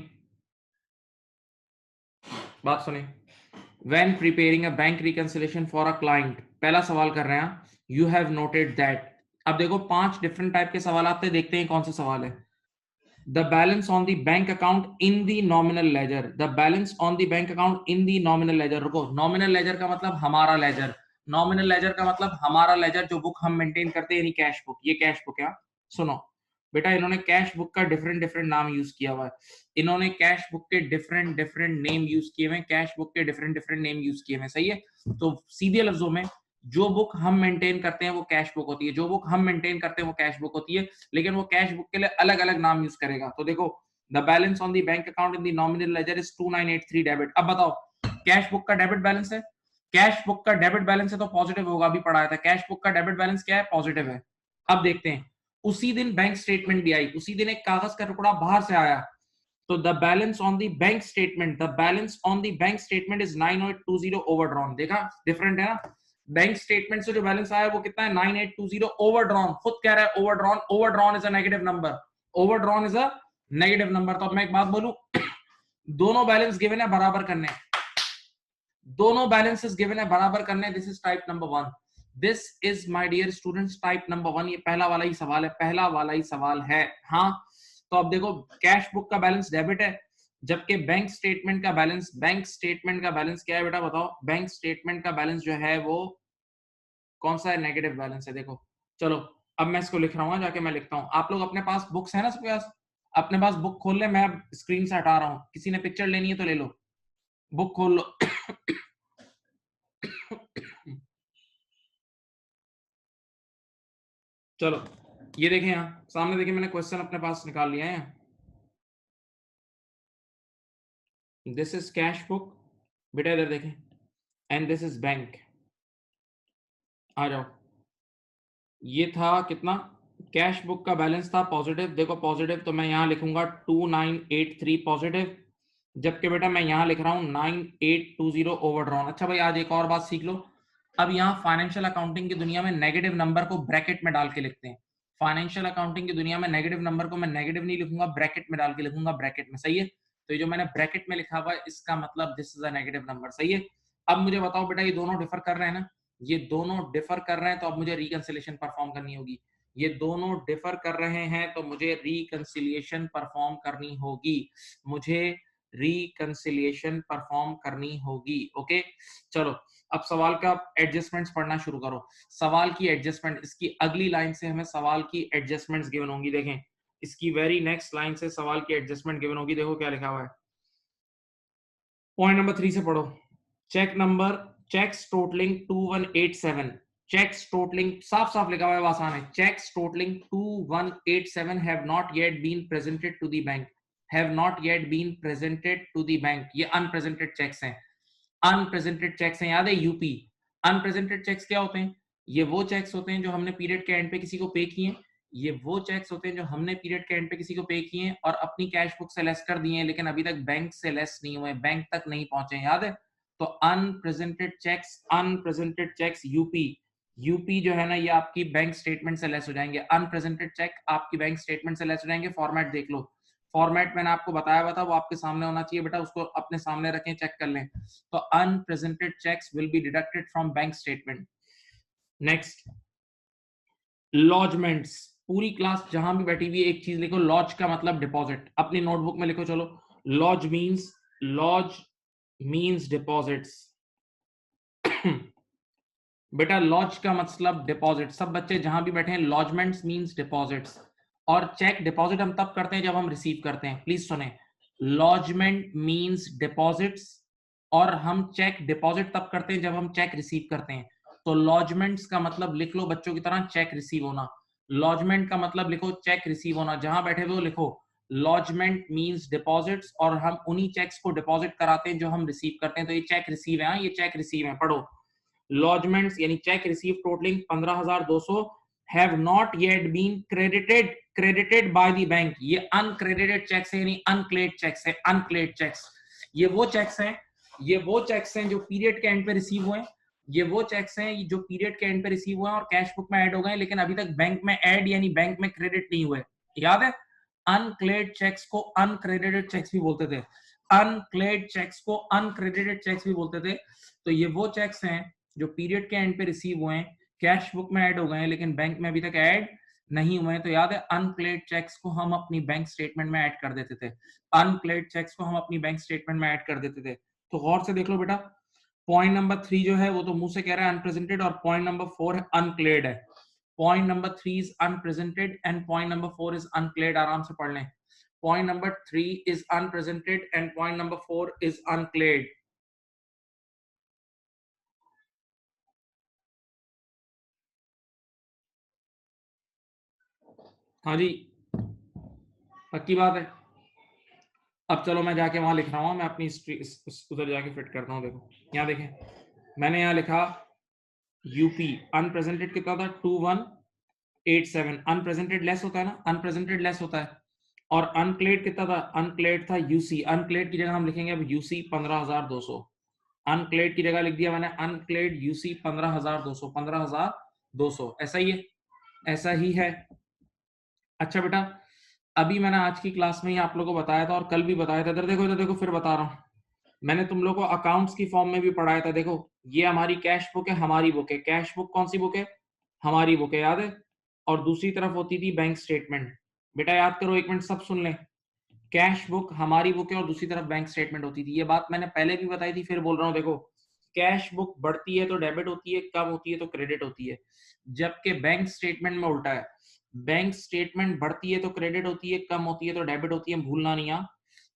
Speaker 1: बात सुने, when preparing a bank reconciliation for a client, पहला सवाल कर रहे हैं, यू हैव नोटेड दैट। अब देखो 5 डिफरेंट टाइप के सवाल आते हैं, देखते हैं कौन सा सवाल है। The balance on the bank account in the nominal ledger, the balance on the bank account in the nominal ledger। रुको, nominal ledger का मतलब हमारा लेजर, nominal ledger का मतलब हमारा लेजर जो बुक हम मेंटेन करते हैं, यानी कैश बुक। ये कैश बुक है। सुनो बेटा, इन्होंने कैश बुक का डिफरेंट डिफरेंट नाम यूज किया हुआ है। इन्होंने कैश बुक के डिफरेंट डिफरेंट नेम यूज किए हुए, कैश बुक के डिफरेंट डिफरेंट नेम यूज किए हुए, सही है। तो सीधे लफ्जों में, जो बुक हम मेंटेन करते हैं वो कैश बुक होती है, जो बुक हम मेंटेन करते हैं वो कैश बुक होती है, लेकिन वो कैश बुक के लिए अलग अलग नाम यूज करेगा। तो देखो, the balance on the bank account in the nominal ledger is 2983 debit. अब बताओ, कैश बुक का डेबिट बैलेंस है, कैश बुक का डेबिट बैलेंस है तो पॉजिटिव होगा, अभी पढ़ाया था। कैश बुक का डेबिट बैलेंस क्या है? पॉजिटिव है। अब देखते हैं, उसी दिन बैंक स्टेटमेंट भी आई, उसी दिन एक कागज का टुकड़ा बाहर से आया। तो the balance on the bank statement, the balance on the bank statement is 9820 overdrawn. देखा डिफरेंट है ना? बैंक स्टेटमेंट से जो बैलेंस आया वो कितना है? 9820 ओवरड्रॉन। खुद कह रहा है overdrawn, overdrawn is a negative number, overdrawn is a negative number. तो अब मैं एक बात बोलूं, दोनों बैलेंस गिवन है बराबर करने, दोनों बैलेंसेस गिवन है बराबर करने। This is type number 1, this is my dear students type number 1। ये पहला वाला ही सवाल है, पहला वाला ही सवाल है। हाँ, तो अब देखो, कैश बुक का बैलेंस डेबिट है, जबकि बैंक स्टेटमेंट का बैलेंस, बैंक स्टेटमेंट का बैलेंस क्या है बेटा बताओ? बैंक स्टेटमेंट का बैलेंस जो है वो कौन सा है? नेगेटिव बैलेंस है। देखो चलो, अब मैं इसको लिख रहा हूँ, जाके मैं लिखता हूँ। आप लोग अपने पास बुक्स है ना सबके पास? अपने पास बुक खोल ले, मैं अब स्क्रीन से हटा रहा हूँ। किसी ने पिक्चर लेनी है तो ले लो, बुक खोल लो। चलो ये देखें, यहाँ सामने देखें, मैंने क्वेश्चन अपने पास निकाल लिया है। दिस इज कैश बुक, बेटा इधर देखें, एंड दिस इज बैंक। आ जाओ, ये था कितना? कैश बुक का बैलेंस था पॉजिटिव। देखो पॉजिटिव, तो मैं यहाँ लिखूंगा 2983 पॉजिटिव, जबकि बेटा मैं यहाँ लिख रहा हूँ 9820 ओवरड्रॉन। अच्छा भाई, आज एक और बात सीख लो। अब यहाँ फाइनेंशियल अकाउंटिंग की दुनिया में नेगेटिव नंबर को ब्रैकेट में डाल के लिखते हैं। फाइनेंशियल अकाउंटिंग की दुनिया में नेगेटिव नंबर को मैं नेगेटिव नहीं लिखूंगा, ब्रैकेट में डाल के लिखूंगा, ब्रैकेट में, सही है। तो ये जो मैंने ब्रैकेट में लिखा हुआ है, इसका मतलब this is a negative number, सही है। अब मुझे बताओ बेटा, ये दोनों डिफर कर रहे हैं ना? ये दोनों डिफर कर रहे हैं, तो अब मुझे रिकंसिलिएशन परफॉर्म करनी होगी। ये दोनों डिफर कर रहे हैं तो मुझे रिकंसिलिएशन परफॉर्म करनी होगी, मुझे रिकंसिलिएशन परफॉर्म करनी होगी। ओके चलो, अब सवाल का एडजस्टमेंट्स पढ़ना शुरू करो। सवाल की एडजस्टमेंट, इसकी अगली लाइन से हमें सवाल की एडजस्टमेंट्स गिवन होंगी। देखें, इसकी वेरी नेक्स्ट लाइन से सवाल की एडजस्टमेंट गिवन होगी। देखो क्या लिखा हुआ है, पॉइंट नंबर 3 से पढ़ो। Cheque number, cheques totalling 2187, cheques totalling, साफ साफ लिखा हुआ है, आसान है। Cheques totalling 2187 have not yet been presented to the bank, have not yet been presented to the bank. ये अनप्रेजेंटेड चेक्स हैं, अनप्रेजेंटेड चेक्स हैं, याद है यूपी। अनप्रेजेंटेड चेक्स क्या होते हैं? ये वो चेक्स होते हैं जो हमने पीरियड के एंड पे किसी को पे किए, ये वो चेक्स होते हैं जो हमने पीरियड के एंड पे किसी को पे किए और अपनी कैश बुक से लेस कर दिए हैं, लेकिन अभी तक बैंक से लेस नहीं हुए, बैंक तक नहीं पहुंचे, याद है। तो unpresented cheques, unpresented cheques UP, UP जो है ना, ये आपकी बैंक स्टेटमेंट से लेस हो जाएंगे। अनप्रेजेंटेड चेक आपकी बैंक स्टेटमेंट से लेस हो जाएंगे। फॉर्मेट देख लो, फॉर्मेट मैंने आपको बताया हुआ था, वो आपके सामने होना चाहिए बेटा, उसको अपने सामने रखें, चेक कर लें। तो unpresented cheques will be deducted from bank statement. Next, lodgements. पूरी क्लास जहां भी बैठी हुई है एक चीज लिखो, लॉज का मतलब डिपॉजिट। अपनी नोटबुक में लिखो, चलो, लॉज मींस डिपॉजिट्स। बेटा लॉज का मतलब डिपॉजिट, सब बच्चे जहां भी बैठे हैं, लॉजमेंट्स मींस डिपॉजिट्स। और चेक डिपॉजिट हम तब करते हैं जब हम रिसीव करते हैं, प्लीज सुने, लॉजमेंट मींस डिपॉजिट्स, और हम चेक डिपॉजिट तब करते हैं जब हम चेक रिसीव करते हैं। तो लॉजमेंट्स का मतलब लिख लो बच्चों की तरह, चेक रिसीव होना। लॉजमेंट का मतलब लिखो चेक रिसीव होना, जहां बैठे हुए लिखो लॉजमेंट मींस डिपॉजिट्स, और हम उन्हीं चेक्स को डिपॉजिट कराते हैं जो हम रिसीव करते हैं। तो ये चेक रिसीव है, ये चेक रिसीव है, पढ़ो। लॉजमेंट्स यानी cheque receive totalling 15,200 have not yet been credited by the bank. ये अनक्रेडिटेड चेक्स है, यानी अनक्लेड चेक्स है, अनक्लेड चेक्स। ये वो चेक्स हैं जो पीरियड के एंड पे रिसीव हुए, ये वो चेक्स हैं जो पीरियड के एंड पे रिसीव हुए और कैश बुक में ऐड हो गए, लेकिन अभी तक बैंक में ऐड यानी बैंक में क्रेडिट नहीं हुए। याद है, अनक्लेड चेक्स को अनक्रेडिटेड चेक्स भी बोलते थे, अनक्लेड चेक्स को अनक्रेडिटेड चेक्स भी बोलते थे। तो ये वो चेक्स हैं जो पीरियड के एंड पे रिसीव हुए हैं, कैश बुक में ऐड हो गए हैं, लेकिन बैंक में अभी तक ऐड नहीं हुए हैं। तो याद है, अनक्लेड चेक्स को हम अपनी बैंक स्टेटमेंट में ऐड कर देते थे, अनक्लेड चेक्स को हम अपनी बैंक स्टेटमेंट में ऐड कर देते थे। तो गौर से देख लो बेटा, पॉइंट नंबर 3 जो है वो तो मुंह से कह रहा है अनप्रेजेंटेड, और पॉइंट नंबर 4 अनक्लेड है। Point number 3 is unpresented and point number 4 is uncleared. आराम से पढ़ लें, point number 3 is unpresented and point number 4 is uncleared. हाँ जी, पक्की बात है। अब चलो मैं जाके वहां लिख रहा हूँ, मैं अपनी उधर जाके फिट करता हूँ। देखो यहाँ देखें, मैंने यहाँ लिखा यूपी अनप्रेजेंटेड कितना था 2187, अनप्रेजेंटेड लेस होता है ना, अनप्रेजेंटेड लेस होता है। और अनक्लेड कितना था, अनक्लेड था यूसी, अनक्लेड की जगह हम लिखेंगे अब यूसी 15,200, अनक्लेड की जगह लिख दिया मैंने अनक्लेड यूसी 15,200, 15,200, ऐसा ही है, ऐसा ही है। अच्छा बेटा, अभी मैंने आज की क्लास में ही आप लोगों को बताया था और कल भी बताया था, इधर देखो फिर बता रहा हूँ। मैंने तुम लोगों को अकाउंट्स की फॉर्म में भी पढ़ाया था। देखो ये हमारी कैश बुक है, हमारी बुक है, कैश बुक कौन सी बुक है, हमारी बुक है, याद है। और दूसरी तरफ होती थी बैंक स्टेटमेंट। बेटा याद करो, एक मिनट सब सुन लें, कैश बुक हमारी बुक है और दूसरी तरफ बैंक स्टेटमेंट होती थी। ये बात मैंने पहले भी बताई थी, फिर बोल रहा हूँ। देखो कैश बुक बढ़ती है तो डेबिट होती है, कम होती है तो क्रेडिट होती है, जबकि बैंक स्टेटमेंट में उल्टा है। बैंक स्टेटमेंट बढ़ती है तो क्रेडिट होती है, कम होती है तो डेबिट होती है, भूलना नहीं। यहाँ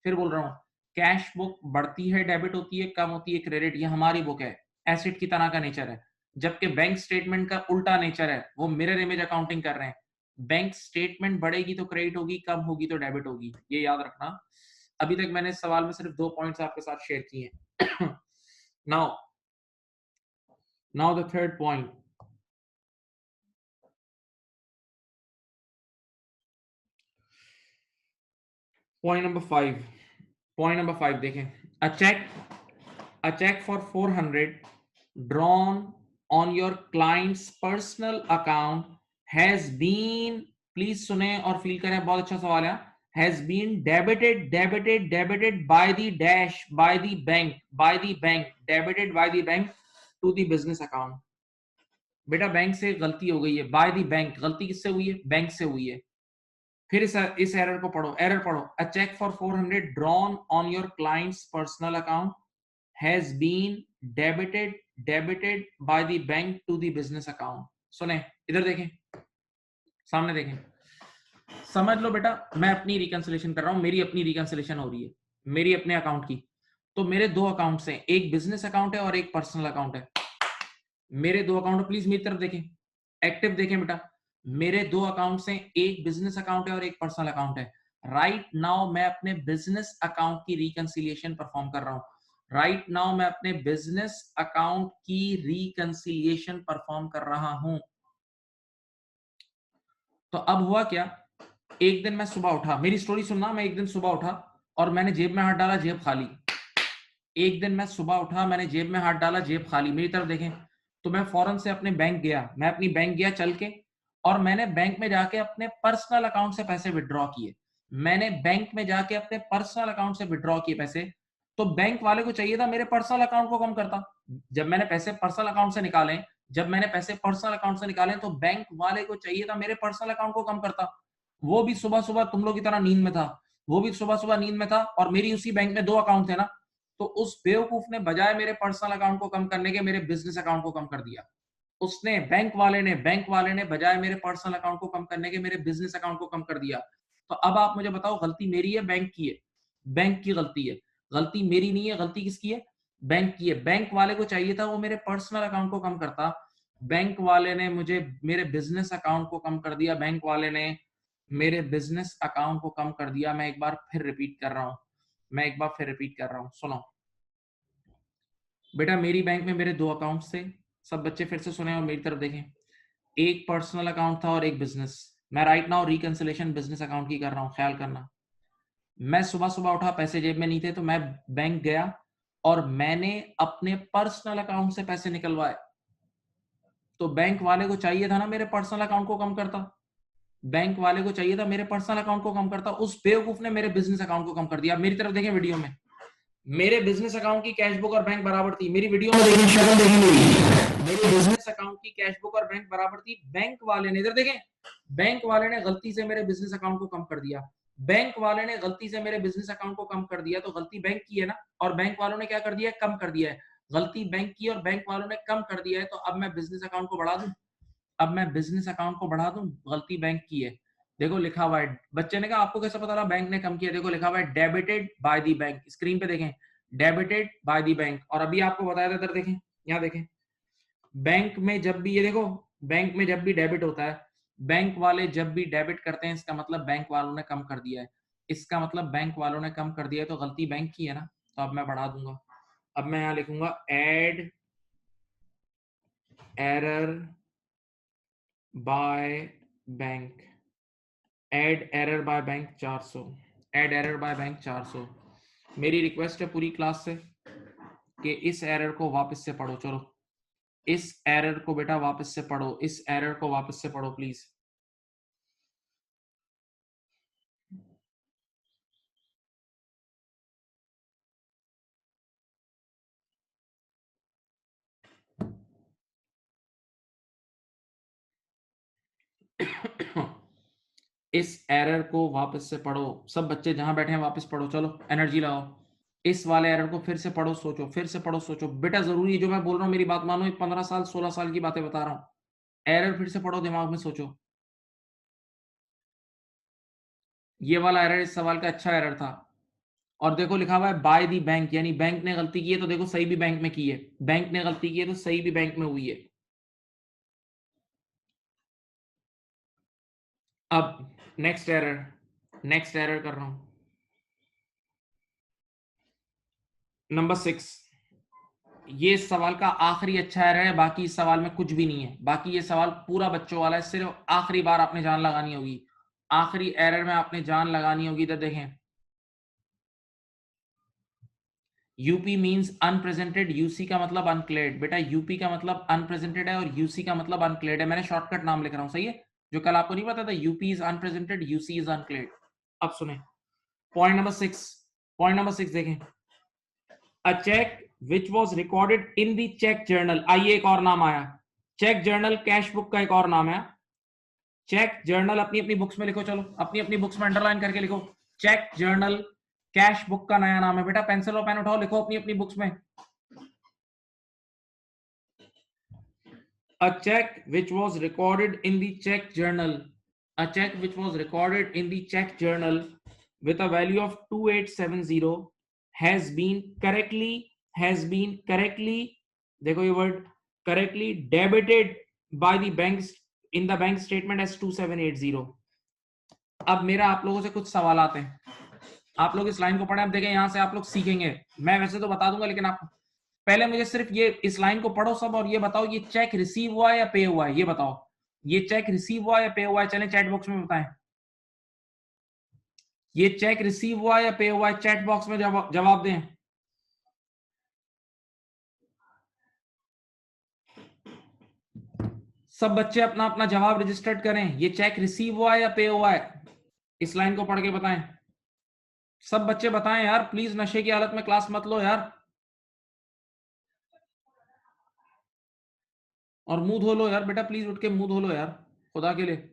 Speaker 1: फिर बोल रहा हूँ, कैश बुक बढ़ती है डेबिट होती है, कम होती है क्रेडिट, ये हमारी बुक है, एसेट की तरह का नेचर है। जबकि बैंक स्टेटमेंट का उल्टा नेचर है, वो मिरर इमेज अकाउंटिंग कर रहे हैं। बैंक स्टेटमेंट बढ़ेगी तो क्रेडिट होगी, कम होगी तो डेबिट होगी, ये याद रखना। अभी तक मैंने इस सवाल में सिर्फ 2 पॉइंट्स आपके साथ शेयर किए हैं। Now the third point, point number 5, point number 5 देखें, a check for 400 drawn on your client's personal account has been, please सुने और फील करें, बहुत अच्छा सवाल है, has been debited by the dash by the bank debited by the bank to the business account। बेटा बैंक से गलती हो गई है, बाय द बैंक, गलती किससे हुई है, बैंक से हुई है। फिर इस एरर को पढ़ो, एरर पढ़ो, a check for 400 drawn on your client's personal account has been debited by the bank to the business account। सुने, इधर देखें, सामने देखें, समझ लो बेटा, मैं अपनी रिकंसिलेशन कर रहा हूं, मेरी अपनी रिकंसिलेशन हो रही है, मेरी अपने अकाउंट की। तो मेरे 2 अकाउंट्स हैं, एक बिजनेस अकाउंट है और एक पर्सनल अकाउंट है। मेरे 2 अकाउंट, प्लीज मेरी तरफ देखें, एक्टिव देखें बेटा, मेरे 2 अकाउंट्स हैं, एक बिजनेस अकाउंट है और एक पर्सनल अकाउंट है। राइट नाउ मैं अपने बिजनेस अकाउंट की रिकंसिलिएशन परफॉर्म कर रहा हूं, राइट नाउ मैं अपने बिजनेस अकाउंट की रिकंसिलिएशन परफॉर्म कर रहा हूं। तो अब हुआ क्या, एक दिन मैं सुबह उठा, मेरी स्टोरी सुनना, मैं एक दिन सुबह उठा और मैंने जेब में हाथ डाला, जेब खाली। एक दिन मैं सुबह उठा, मैंने जेब में हाथ डाला, जेब खाली, मेरी तरफ देखें। तो मैं फौरन से अपने बैंक गया, मैं अपनी बैंक गया चल के, और मैंने बैंक में जाके अपने पर्सनल अकाउंट से पैसे विड्रॉ किए। मैंने बैंक में जाके अपने पर्सनल अकाउंट से विड्रॉ किए पैसे, तो बैंक वाले को चाहिए था मेरे पर्सनल अकाउंट को कम करता। जब मैंने पैसे पर्सनल अकाउंट से निकाले, तो बैंक वाले को चाहिए था मेरे पर्सनल अकाउंट को कम करता। वो भी सुबह सुबह तुम लोग की तरह नींद में था, और मेरी उसी बैंक में 2 अकाउंट थे ना। तो उस बेवकूफ ने बजाय मेरे पर्सनल अकाउंट को कम करने के मेरे बिजनेस अकाउंट को कम कर दिया। उसने बैंक वाले ने बजाय मेरे पर्सनल अकाउंट को कम करने के मेरे बिजनेस अकाउंट को कम कर दिया। तो अब आप मुझे बताओ, गलती मेरी है बैंक की है? बैंक की गलती है, गलती मेरी नहीं है। गलती किसकी है? बैंक की है। बैंक वाले को चाहिए था वो मेरे पर्सनल अकाउंट को कम करता, बैंक वाले ने मुझे मेरे बिजनेस अकाउंट को कम कर दिया। बैंक वाले ने मेरे बिजनेस अकाउंट को कम कर दिया। मैं एक बार फिर रिपीट कर रहा हूं, सुनो बेटा। मेरी बैंक में मेरे 2 अकाउंट्स थे। सब बच्चे फिर से सुने और मेरी तरफ देखें। एक पर्सनल अकाउंट था और एक बिजनेस। मैं right now reconciliation business account की कर रहा हूं, ख्याल करना। मैं सुबह सुबह उठा, पैसे जेब में नहीं थे, तो मैं बैंक गया और मैंने अपने पर्सनल अकाउंट से पैसे निकलवाए। तो बैंक वाले को चाहिए था ना मेरे पर्सनल अकाउंट को कम करता, उस बेवकूफ ने मेरे बिजनेस अकाउंट को कम कर दिया। मेरी तरफ देखें वीडियो में, मेरे बिजनेस अकाउंट की कैश बुक और बैंक बराबर थी। मेरी वीडियो में देखें, शक्ल देखें मेरे बिजनेस अकाउंट की कैश बुक और बैंक बराबर थी। बैंक वाले ने, इधर देखें, बैंक वाले ने गलती से मेरे बिजनेस अकाउंट को कम कर दिया। तो गलती बैंक की है ना, और बैंक वालों ने क्या कर दिया? कम कर दिया है। गलती बैंक की और बैंक वालों ने कम कर दिया है। तो अब मैं बिजनेस अकाउंट को बढ़ा दूं, गलती बैंक की है। देखो लिखा हुआ है, बच्चे ने कहा आपको कैसे पता लगा बैंक ने कम किया? देखो लिखा हुआ है debited bye the bank, screen पे देखें, डेबिटेड बाय द बैंक। और अभी आपको बताया था, इधर देखें, यहाँ देखें, बैंक में जब भी, ये देखो, बैंक में जब भी डेबिट होता है, बैंक वाले जब भी डेबिट करते हैं, इसका मतलब बैंक वालों ने कम कर दिया है। तो गलती बैंक की है ना। तो अब मैं बढ़ा दूंगा। अब मैं यहाँ लिखूंगा एड एरर बाय बैंक, 400। मेरी रिक्वेस्ट है पूरी क्लास से कि इस एरर को वापस से पढ़ो। चलो इस एरर को बेटा वापस से पढ़ो, प्लीज। इस एरर को वापस से पढ़ो, सब बच्चे जहां बैठे हैं वापस पढ़ो, चलो एनर्जी लगाओ। इस वाले एरर को फिर से पढ़ो, सोचो बेटा। जरूरी है जो मैं बोल रहा हूँ, मेरी बात मानो। 15 साल 16 साल की बातें बता रहा हूँ। एरर फिर से पढ़ो, दिमाग में सोचो। ये वाला एरर इस सवाल का अच्छा एरर था। और देखो लिखा हुआ है बाय दी बैंक, यानी बैंक ने गलती की है, तो देखो सही भी बैंक में की है। बैंक ने गलती की है तो सही भी बैंक में हुई है। अब नेक्स्ट एरर कर रहा हूं, नंबर 6। ये इस सवाल का आखिरी अच्छा एरर है, बाकी इस सवाल में कुछ भी नहीं है। बाकी ये सवाल पूरा बच्चों वाला है, सिर्फ आखिरी बार आपने जान लगानी होगी, आखिरी एरर में आपने जान लगानी होगी। इधर देखें, यूपी मींस अनप्रेजेंटेड, यूसी का मतलब अनक्लेयर्ड। बेटा यूपी का मतलब अनप्रेजेंटेड है और यूसी का मतलब अनक्लेयर्ड है। मैंने शॉर्टकट नाम लिख रहा हूं, सही है? जो कल आपको नहीं पता था, UP is unpresented, UC is uncleared. अब सुने पॉइंट नंबर 6 देखें, a cheque which was recorded in the cheque journal. आइए एक और नाम आया, चेक जर्नल कैश बुक का एक और नाम है। चेक जर्नल अपनी अपनी बुक्स में लिखो, चलो अपनी अपनी बुक्स में अंडरलाइन करके लिखो। चेक जर्नल कैश बुक का नया नाम है। बेटा पेंसिल और पेन उठाओ, लिखो अपनी अपनी बुक्स में। A check which was recorded in the check journal, with a value of 2870 has been correctly, देखो ये word, correctly debited by the bank in the bank statement as 2780। अब मेरा आप लोगों से कुछ सवाल आते हैं। आप लोग इस लाइन को पढ़ें, अब देखें यहां से आप लोग सीखेंगे। मैं वैसे तो बता दूंगा, लेकिन आप पहले मुझे सिर्फ ये इस लाइन को पढ़ो सब, और ये बताओ ये चेक रिसीव हुआ है या पे हुआ है, ये बताओ। ये चेक रिसीव हुआ है या पे हुआ है? चलें चैट बॉक्स में बताएं, ये चेक रिसीव हुआ है या पे हुआ है? चैट बॉक्स में जवाब दें। सब बच्चे अपना अपना जवाब रजिस्टर्ड करें। ये चेक रिसीव हुआ है या पे हुआ है? इस लाइन को पढ़ के बताएं, सब बच्चे बताएं यार प्लीज, नशे की हालत में क्लास मत लो यार, और मुंह धो लो यार बेटा, प्लीज उठ के मुंह धो लो यार, खुदा के लिए।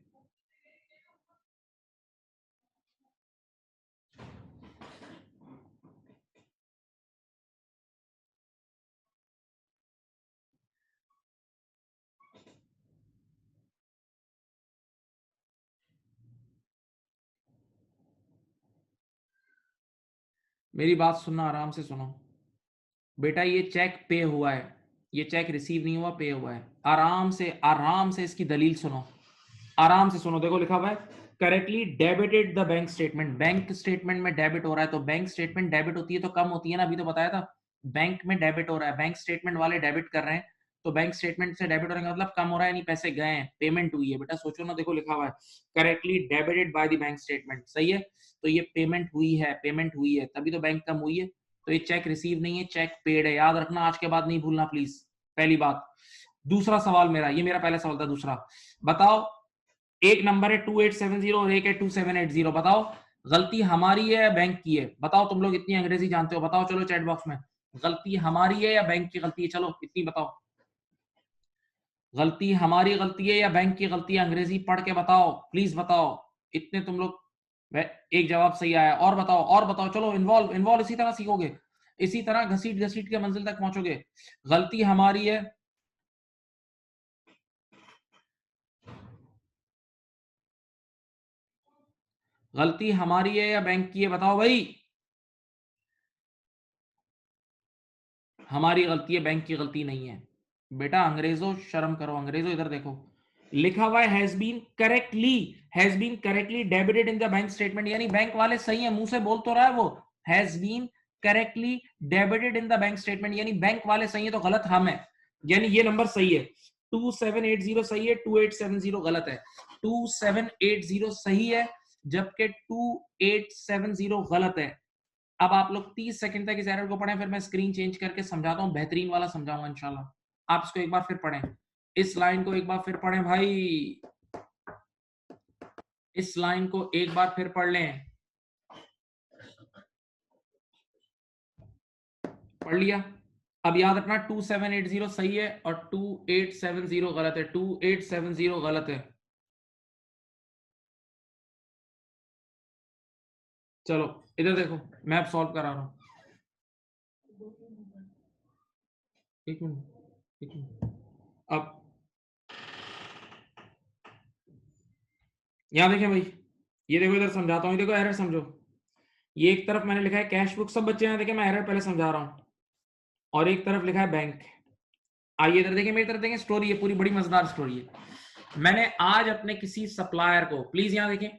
Speaker 1: मेरी बात सुनना, आराम से सुनो बेटा, ये चेक पे हुआ है, ये चेक रिसीव नहीं हुआ, पे हुआ है। आराम से इसकी दलील सुनो, आराम से सुनो। देखो लिखा हुआ है correctly debited the bank statement, bank statement में डेबिट हो रहा है, तो बैंक स्टेटमेंट डेबिट होती है तो कम होती है ना, अभी तो बताया था। बैंक में डेबिट हो रहा है, बैंक स्टेटमेंट वाले डेबिट कर रहे हैं, तो बैंक स्टेटमेंट से डेबिट होने का मतलब कम हो रहा है, नहीं पैसे गए हैं, पेमेंट हुई है। बेटा सोचो ना, देखो लिखा हुआ है correctly debited bye the bank statement, सही है, तो ये पेमेंट हुई है, पेमेंट हुई है, तभी तो बैंक कम हुई है। तो ये चेक रिसीव नहीं है, चेक पेड है, याद रखना, आज के बाद नहीं भूलना प्लीज, पहली बात। दूसरा सवाल मेरा, ये मेरा पहला सवाल था, दूसरा बताओ, एक नंबर है 2870 और एक है 2780, बताओ गलती हमारी है या बैंक की है? बताओ, तुम लोग इतनी अंग्रेजी जानते हो, बताओ चलो चैट बॉक्स में, गलती हमारी है या बैंक की गलती है? चलो इतनी बताओ, गलती हमारी गलती है या बैंक की गलती है? अंग्रेजी पढ़ के बताओ प्लीज, बताओ इतने तुम लोग। एक जवाब सही आया, और बताओ, और बताओ, चलो इन्वॉल्व इन्वॉल्व, इसी तरह सीखोगे, इसी तरह घसीट घसीट के मंजिल तक पहुंचोगे। गलती हमारी है, गलती हमारी है या बैंक की है? बताओ भाई, हमारी गलती है, बैंक की गलती नहीं है। बेटा अंग्रेजों शर्म करो, अंग्रेजों इधर देखो, लिखा हुआ है has been correctly debited in the bank statement, यानी बैंक वाले सही है, मुंह से बोल तो रहा है वो, has been correctly debited in the bank statement, यानी बैंक वाले सही है तो गलत हम है, यानी ये नंबर सही है। 2780 सही है, 2870 गलत है। 2780 सही है जबकि 2870 गलत है। अब आप लोग 30 सेकंड तक इस एरर को पढ़ें, फिर मैं स्क्रीन चेंज करके समझाता हूं, बेहतरीन वाला समझाऊंगा इंशाल्लाह। आप इसको एक बार फिर पढ़ें, इस लाइन को एक बार फिर पढ़ें भाई, इस लाइन को एक बार फिर पढ़ लें। पढ़ लिया? अब याद रखना 2780 सही है और 2870 गलत है, 2870 गलत है। चलो इधर देखो, मैं अब सॉल्व करा रहा हूं, एक मिनट एक मिनट। अब यहां देखें भाई, ये देखो इधर समझाता हूं, देखो एरर समझो, ये एक तरफ मैंने लिखा है कैश बुक, सब बच्चे यहां देखें, मैं एरर पहले समझा रहा हूं, और एक तरफ लिखा है बैंक। आइए इधर देखें, मेरी तरफ देखें, स्टोरी है पूरी, बड़ी मजेदार स्टोरी है। मैंने आज अपने किसी सप्लायर को, प्लीज यहां देखें,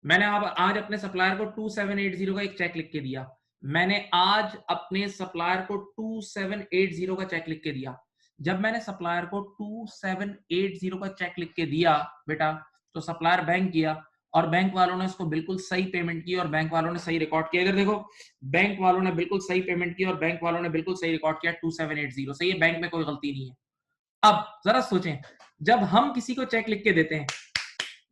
Speaker 1: मैंने आज अपने सप्लायर को 2780 का एक चेक लिख के दिया, मैंने आज अपने सप्लायर को 2780 का चेक लिख के दिया। जब मैंने सप्लायर को 2780 का चेक लिख के दिया बेटा, तो सप्लायर बैंक किया, और बैंक वालों ने इसको बिल्कुल सही पेमेंट की, और बैंक वालों ने सही रिकॉर्ड किया। इधर देखो, बैंक वालों ने बिल्कुल सही पेमेंट की और बैंक वालों ने बिल्कुल सही रिकॉर्ड किया, 2780 सही है, बैंक में कोई गलती नहीं है। अब जरा सोचें, जब हम किसी को चेक लिख के देते हैं,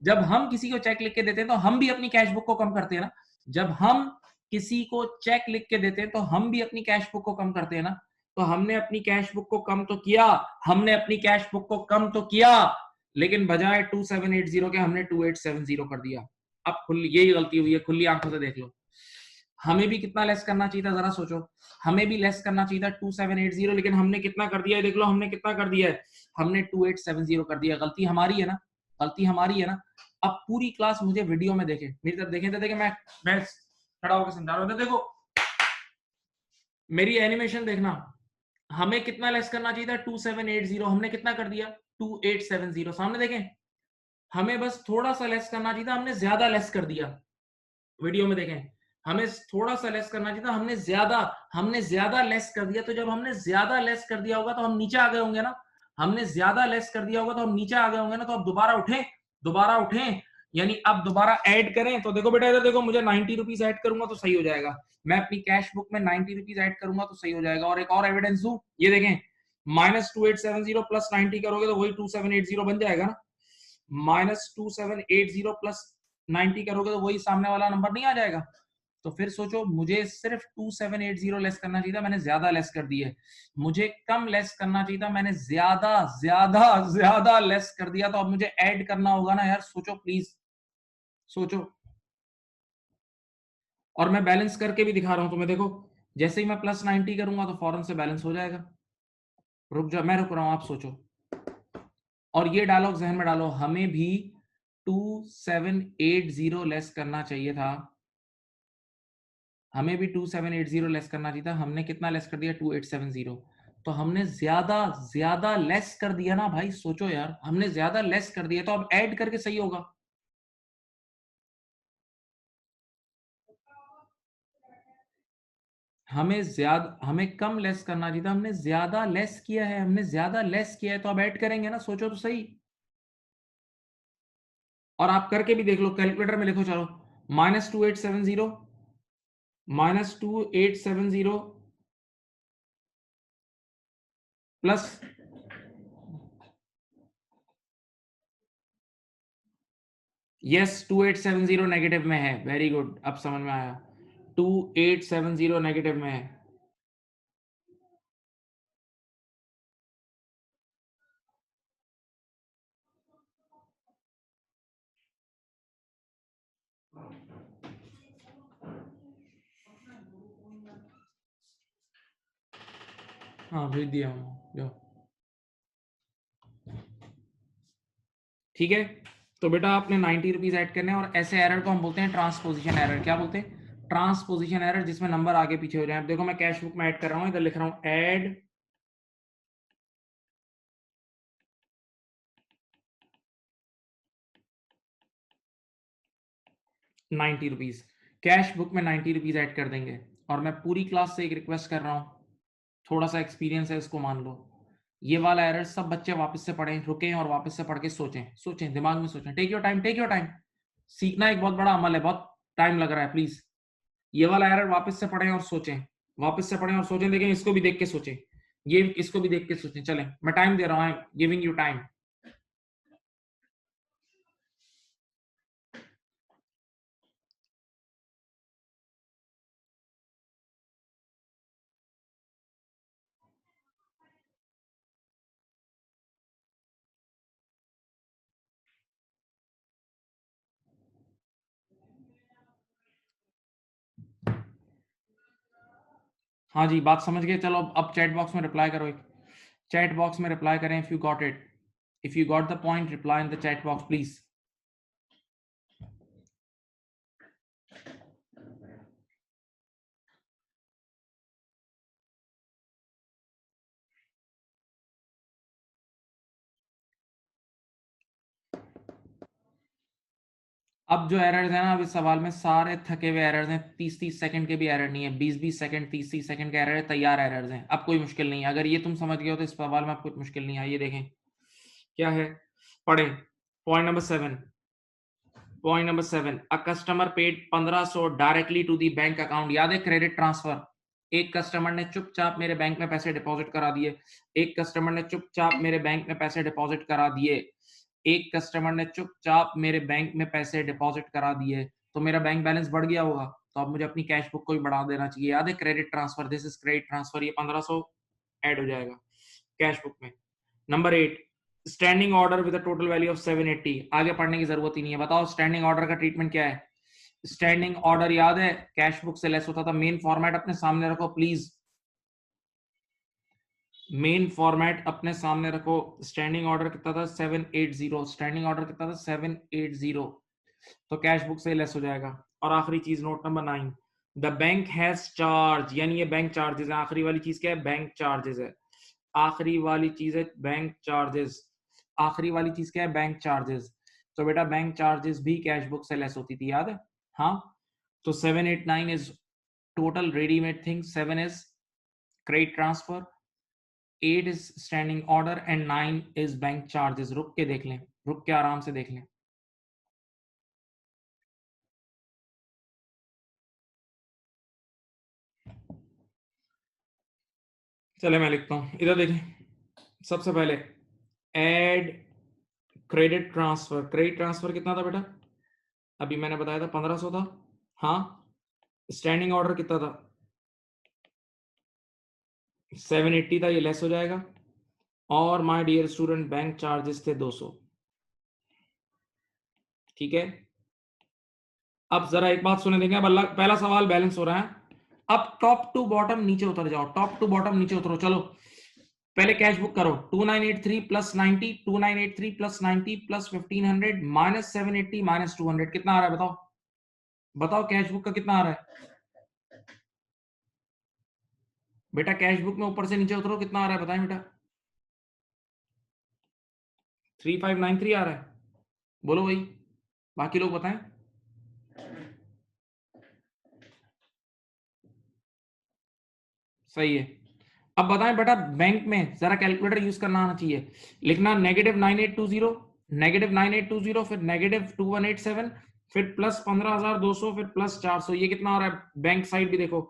Speaker 1: जब हम किसी को चेक लिख के देते हैं तो हम भी अपनी कैश बुक को कम करते हैं ना, जब हम किसी को चेक लिख के देते हैं तो हम भी अपनी कैश बुक को कम करते हैं ना, तो हमने अपनी कैश बुक को कम तो किया, हमने अपनी कैश बुक को कम तो किया, लेकिन बजाय 2780 के हमने 2870 कर दिया। अब खुली, यही गलती हुई है, खुली आंखों से देख लो। हमें भी कितना लेस करना चाहिए था, जरा सोचो, हमें भी लेस करना चाहिए था 2780, लेकिन हमने कितना कर दिया है, देख लो हमने कितना कर दिया है, हमने 2870 कर दिया। गलती हमारी है ना, गलती हमारी है ना। अब पूरी क्लास मुझे वीडियो में देखे, मेरी तरफ देखें, तो देखें, मैं खड़ा होकर समझा रहा हूँ, देखो मेरी एनिमेशन देखना, हमें कितना लेस करना चाहिए था 2780, हमने कितना कर दिया 2870, सामने देखें, हमें बस थोड़ा सा लेस करना चाहिए था, हमने ज्यादा लेस कर दिया। वीडियो में देखें, हमें थोड़ा सा लेस करना चाहिए था, हमने ज्यादा लेस कर दिया। तो जब हमने ज्यादा लेस कर दिया होगा तो हम नीचे आ गए होंगे ना, हमने ज्यादा लेस कर दिया होगा तो हम नीचे आ गए होंगे ना, तो अब दोबारा उठें, यानी अब दोबारा ऐड करें। तो देखो बेटा, इधर देखो, मुझे 90 रुपीज ऐड करूंगा तो सही हो जाएगा, मैं अपनी कैश बुक में 90 रुपीज ऐड करूंगा तो सही हो जाएगा। और एक और एविडेंस दूं, ये देखें, -2870 प्लस 90 करोगे तो वही 2780 बन जाएगा ना, -2780 प्लस 90 करोगे तो वही सामने वाला नंबर नहीं आ जाएगा। तो फिर सोचो, मुझे सिर्फ 2780 लेस करना चाहिए था, मैंने ज्यादा लेस कर दिया है। मुझे कम लेस करना चाहिए था, मैंने ज्यादा ज्यादा ज्यादा लेस कर दिया। तो अब मुझे ऐड करना होगा ना यार, सोचो प्लीज, सोचो। और मैं बैलेंस करके भी दिखा रहा हूं तुम्हें, देखो जैसे ही मैं +90 करूंगा तो फौरन से बैलेंस हो जाएगा। रुक जाओ, मैं रुक रहा हूं, आप सोचो। और ये डायलॉग जहन में डालो, हमें भी 2780 लेस करना चाहिए था। हमें भी 2780 लेस करना चाहिए था। हमने कितना लेस कर दिया? 2870। तो हमने ज्यादा ज्यादा लेस कर दिया ना भाई, सोचो यार, हमने ज्यादा लेस कर दिया। तो अब ऐड करके सही होगा। हमें कम लेस करना चाहिए था, हमने ज्यादा लेस किया है, हमने ज्यादा लेस किया है। तो अब ऐड करेंगे ना, सोचो तो सही। और आप करके भी देख लो, कैलकुलेटर में लिखो, चलो -2870 -2870 प्लस, यस 2870 नेगेटिव में है। वेरी गुड, अब समझ में आया। 2870 नेगेटिव में है। हाँ भेज दिया हूँ, जाओ। ठीक है, तो बेटा आपने 90 रुपीज ऐड करने हैं। और ऐसे एरर को हम बोलते हैं ट्रांसपोजिशन एरर। क्या बोलते हैं? ट्रांसपोजिशन एरर, जिसमें नंबर आगे पीछे हो जाए। अब देखो मैं कैश बुक में ऐड कर रहा हूँ, इधर लिख रहा हूँ ऐड 90 रुपीज। कैश बुक में 90 रुपीज ऐड कर देंगे। और मैं पूरी क्लास से एक रिक्वेस्ट कर रहा हूँ, थोड़ा सा एक्सपीरियंस है, इसको मान लो। ये वाला एरर सब बच्चे वापस से पढ़ें, रुकें और वापस से पढ़ के सोचें, सोचें, दिमाग में सोचें। Take your time, take your time. सीखना एक बहुत बड़ा अमल है, बहुत टाइम लग रहा है, प्लीज। ये वाला एरर वापस से पढ़ें और सोचें, वापस से पढ़ें और सोचें। लेकिन इसको भी देख के सोचें, ये इसको भी देख के सोचें। चलें, मैं टाइम दे रहा हूँ, गिविंग यू टाइम। हाँ जी, बात समझ गए। चलो अब चैट बॉक्स में रिप्लाई करो, एक चैट बॉक्स में रिप्लाई करें if you got it. If you got the point, reply in the chat box please. अब जो एरर्स हैं ना, अब इस सवाल में सारे थके हुए एरर्स हैं। 30-30 सेकंड के भी एरर नहीं है, 20-20 सेकंड, 30-30 सेकंड के एरर है, तैयार एरर्स हैं। अब कोई मुश्किल नहीं है। अगर ये तुम समझ गए हो तो इस सवाल में अब कुछ मुश्किल नहीं है। ये देखें क्या है, पढ़ें। Point number 7, point number 7, a customer paid 1500 directly to the bank account. याद है, क्रेडिट ट्रांसफर। एक कस्टमर ने चुपचाप मेरे बैंक में पैसे डिपॉजिट करा दिए। एक कस्टमर ने चुपचाप मेरे बैंक में पैसे डिपॉजिट करा दिए। एक कस्टमर ने चुपचाप मेरे बैंक में पैसे डिपॉजिट करा दिए। तो मेरा बैंक बैलेंस बढ़ गया होगा, तो अब मुझे अपनी कैश बुक को भी बढ़ा देना चाहिए। याद है, credit transfer, this is credit transfer. ये 1500 ऐड हो जाएगा कैश बुक में। Number 8, standing order with total value of 780। आगे पढ़ने की जरूरत ही नहीं है। बताओ स्टैंडिंग ऑर्डर का ट्रीटमेंट क्या है? स्टैंडिंग ऑर्डर याद है, कैश बुक से लेस होता था। मेन फॉर्मेट अपने सामने रखो प्लीज, मेन फॉर्मेट अपने सामने रखो। स्टैंडिंग ऑर्डर कितना था? 780। स्टैंडिंग ऑर्डर कितना था? 780। तो कैश बुक से लेस हो जाएगा। और आखिरी चीज, note number 9, the bank has charge, यानी ये बैंक चार्जेस है। आखिरी वाली चीज क्या है? बैंक चार्जेस है। आखिरी वाली चीज है बैंक चार्जेस। आखिरी वाली चीज क्या है? Bank charges. तो बेटा बैंक चार्जेस भी कैश बुक से लेस होती थी, याद है? हाँ। तो 789 is total readymade thing, 7 is credit transfer, 8 is standing order and 9 is bank charges. रुक के देख लें, रुक के आराम से देख लें। चले मैं लिखता हूं, इधर देखें। सबसे पहले add credit transfer. Credit transfer कितना था बेटा? अभी मैंने बताया था 1500 था। हाँ, स्टैंडिंग ऑर्डर कितना था? 780 था, ये लेस हो जाएगा। और my dear student, bank charges थे 200। ठीक है, अब जरा एक बात सुने देंगे। अब पहला सवाल बैलेंस हो रहा है। अब टॉप टू बॉटम नीचे उतर जाओ, टॉप टू बॉटम नीचे उतरो। चलो पहले कैश बुक करो। 2983 plus 90, 2983 plus 90 plus 1500 minus 780 minus 200 कितना आ रहा है? बताओ बताओ, कैश बुक का कितना आ रहा है बेटा? कैश बुक में ऊपर से नीचे उतरो, कितना आ रहा है बताएं बेटा? 3593 आ रहा है। बोलो भाई, बाकी लोग बताएं। सही है। अब बताएं बेटा, बैंक में जरा कैलकुलेटर यूज करना आना चाहिए। लिखना -9820, -9820, फिर -2187, फिर प्लस 15,200, फिर प्लस 400। ये कितना हो रहा है? बैंक साइड भी देखो,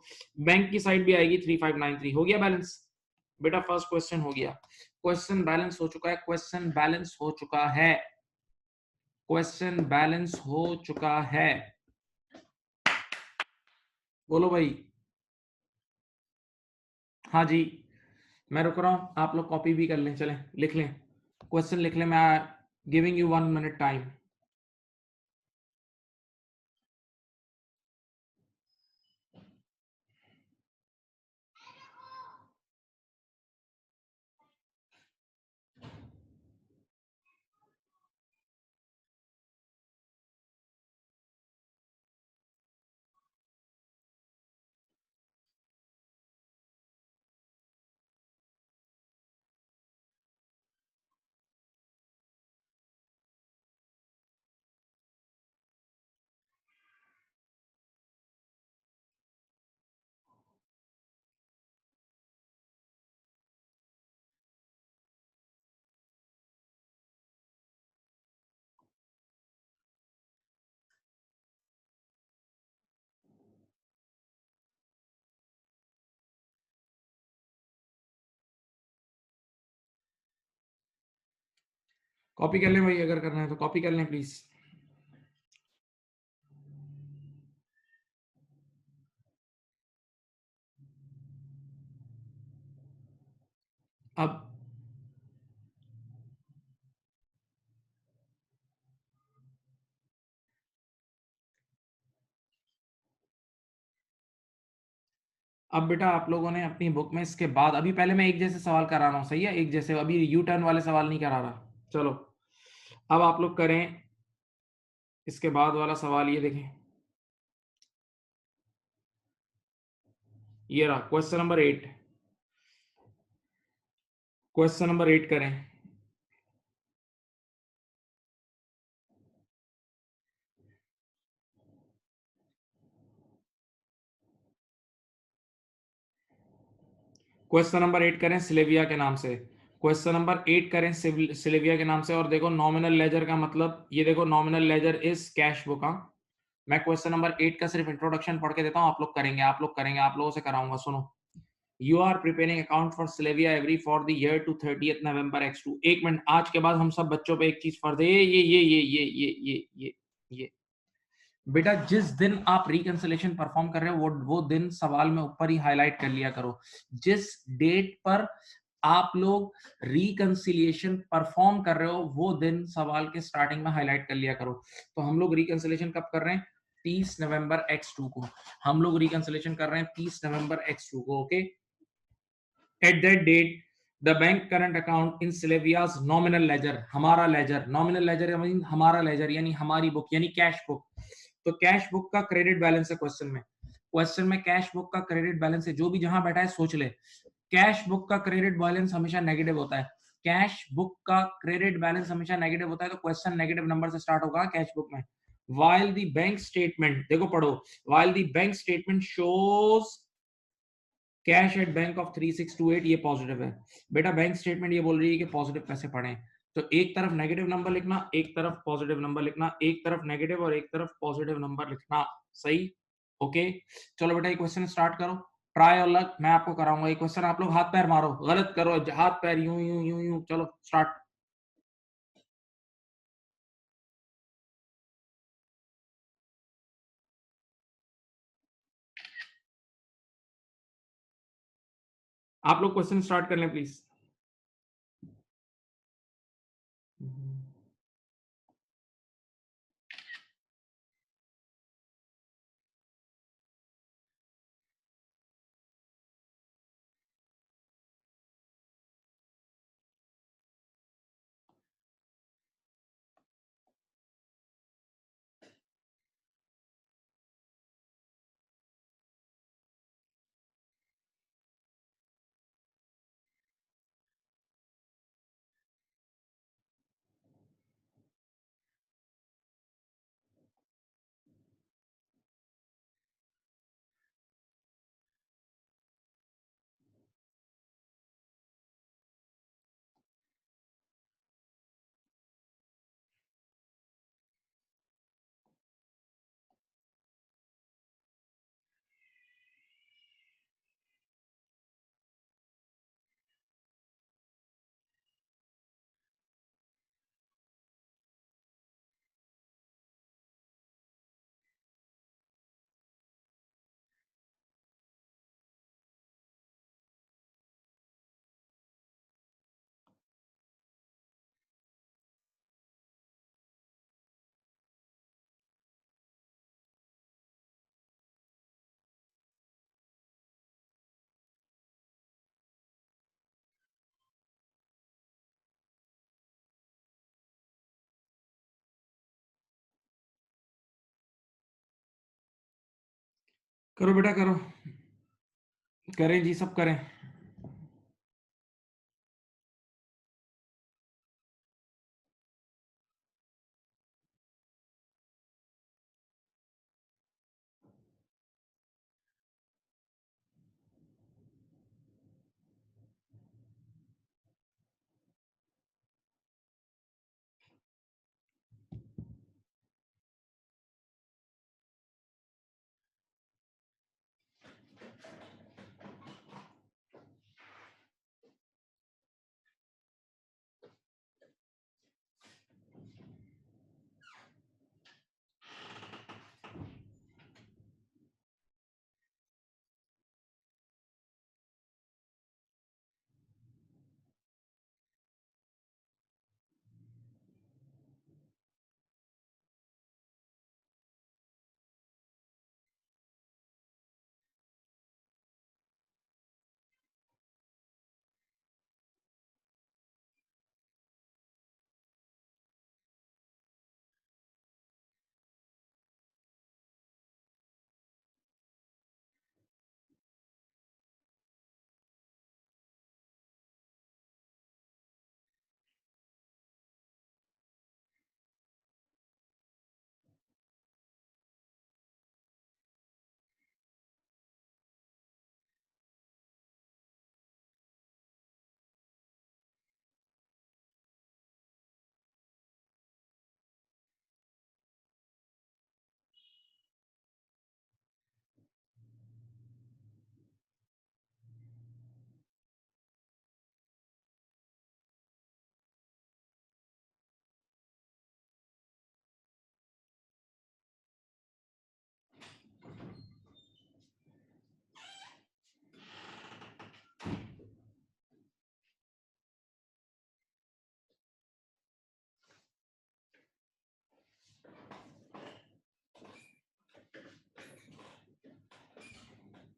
Speaker 1: बैंक की साइड भी आएगी 3593। हो गया बैलेंस बेटा? फर्स्ट क्वेश्चन हो गया। क्वेश्चन बैलेंस हो चुका है, क्वेश्चन बैलेंस हो चुका है, क्वेश्चन बैलेंस हो चुका है। बोलो भाई। हाँ जी, मैं रुक रहा हूं, आप लोग कॉपी भी कर लें, चलें लिख लें, क्वेश्चन लिख लें। मैं giving you 1 minute time. Copy कर लें भाई, अगर करना है तो कॉपी कर लें प्लीज। अब अब बेटा, आप लोगों ने अपनी बुक में इसके बाद, अभी पहले मैं एक जैसे सवाल करा रहा हूं, सही है? एक जैसे, अभी यू टर्न वाले सवाल नहीं करा रहा। चलो अब आप लोग करें इसके बाद वाला सवाल। ये देखें, ये रहा क्वेश्चन नंबर 8। क्वेश्चन नंबर 8 करें। क्वेश्चन नंबर 8 करें सिलेविया के नाम से। क्वेश्चन नंबर 8 करें सिलेविया के नाम से। और देखो नॉमिनल लेजर का मतलब, ये देखो nominal ledger is cash book. मैं क्वेश्चन नंबर 8 का सिर्फ इंट्रोडक्शन पढ़ के देता हूं, आप लोग करेंगे, आप लोग करेंगे, आप लोगों से कराऊंगा। सुनो, you are preparing account for Sylvia Avery for the year to 30th November x2। एक मिनट, आज के बाद हम सब बच्चों पे एक चीज फर्ज है, ये बेटा, जिस दिन आप रिकंसिलेशन परफॉर्म कर रहे हो वो दिन सवाल में ऊपर ही हाईलाइट कर लिया करो। जिस डेट पर आप लोग रिकंसिलिएशन परफॉर्म कर रहे हो वो दिन सवाल के स्टार्टिंग में हाईलाइट कर लिया करो। तो हम लोग रिकंसिलिएशन कब कर रहे हैं? 30 नवंबर x2 को हम लोग रिकंसिलिएशन कर रहे हैं, 30 नवंबर x2 को। Okay, at that date the bank current account in Sylvia's nominal ledger, हमारा लेजर, नॉमिनल लेजर हमारा लेजर यानी हमारी बुक, यानी कैश बुक। तो कैश बुक का क्रेडिट बैलेंस है क्वेश्चन में। क्वेश्चन में कैश बुक का क्रेडिट बैलेंस है। जो भी जहां बैठा है सोच ले, कैश बुक का क्रेडिट बैलेंस हमेशा नेगेटिव होता है। कैश बुक का क्रेडिट बैलेंस हमेशा नेगेटिव होता है, तो क्वेश्चन नेगेटिव नंबर से स्टार्ट होगा कैश बुक में। while the bank statement, देखो पढ़ो, while the bank statement shows cash at bank of 3628, ये पॉजिटिव है बेटा। बैंक स्टेटमेंट ये बोल रही है कि पॉजिटिव पैसे पड़े। तो एक तरफ नेगेटिव नंबर लिखना, एक तरफ पॉजिटिव नंबर लिखना, एक तरफ नेगेटिव और एक तरफ पॉजिटिव नंबर लिखना। सही? ओके, चलो बेटा ये क्वेश्चन स्टार्ट करो। ट्राई और लक, मैं आपको कराऊंगा ये क्वेश्चन। आप लोग हाथ पैर मारो, गलत करो, हाथ पैर यूं यूं यूं यूं। चलो स्टार्ट। आप लोग क्वेश्चन स्टार्ट कर लें प्लीज। करो बेटा करो, करें जी, सब करें।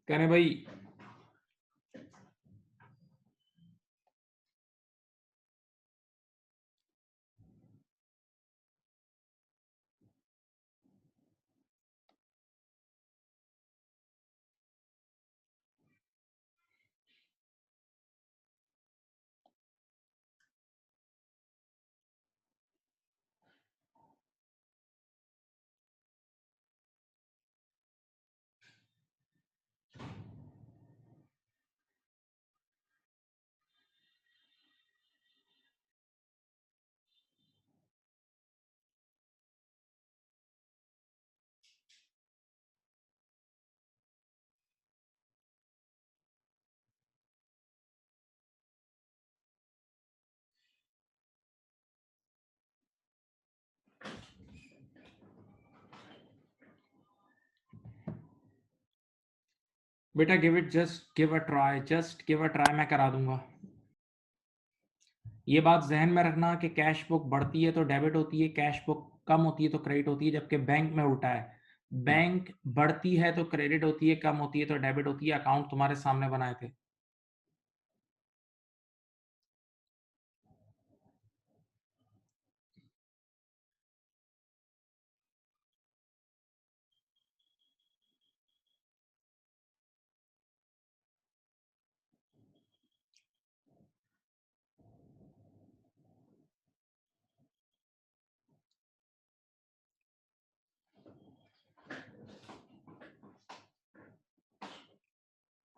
Speaker 1: करें भाई। बेटा give it, just give a try, just give a try, मैं करा दूंगा। ये बात जहन में रखना कि कैश बुक बढ़ती है तो डेबिट होती है, कैश बुक कम होती है तो क्रेडिट होती है, जबकि बैंक में उल्टा है। बैंक बढ़ती है तो क्रेडिट होती है, कम होती है तो डेबिट होती है। अकाउंट तुम्हारे सामने बनाए थे।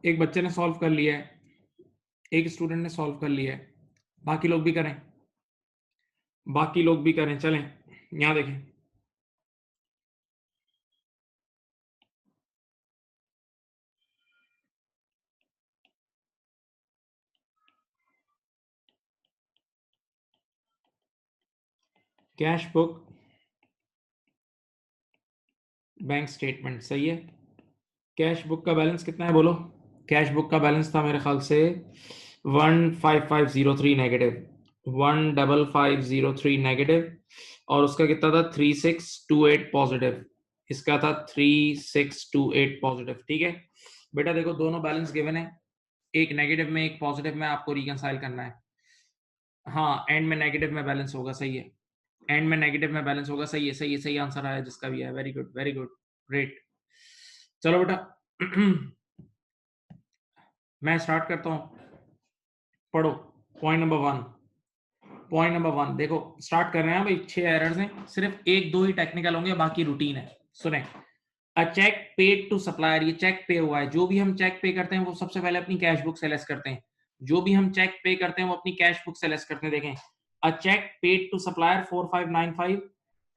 Speaker 1: एक बच्चे ने सॉल्व कर लिया है, एक स्टूडेंट ने सॉल्व कर लिया है, बाकी लोग भी करें, बाकी लोग भी करें। चलें, यहां देखें, कैश बुक, बैंक स्टेटमेंट, सही है। कैश बुक का बैलेंस कितना है बोलो? कैश बुक का बैलेंस था मेरे ख्याल से 15503 नेगेटिव, 15503 नेगेटिव, और उसका कितना था 3628 पॉजिटिव, इसका था 3628 पॉजिटिव। ठीक है बेटा, देखो दोनों बैलेंस गिवन है, एक नेगेटिव में एक पॉजिटिव में, आपको रिकंसाइल करना है। हाँ, एंड में नेगेटिव में बैलेंस होगा, सही है, एंड में नेगेटिव में बैलेंस होगा, सही है, सही है, सही आंसर आया जिसका भी है। Very good, very good, great. चलो बेटा मैं स्टार्ट करता हूं, पढ़ो। Point number one, point number one देखो, स्टार्ट कर रहे हैं भाई। 6 एरर्स हैं, सिर्फ एक दो ही टेक्निकल होंगे, बाकी रूटीन है। सुने, अ चेक पेड टू सप्लायर, ये चेक पे हुआ है। जो भी हम चेक पे करते हैं वो सबसे पहले अपनी कैश बुक से लेस करते हैं। जो भी हम चेक पे करते हैं वो अपनी कैश बुक से लेस करते हैं। देखें, a cheque paid to supplier 4595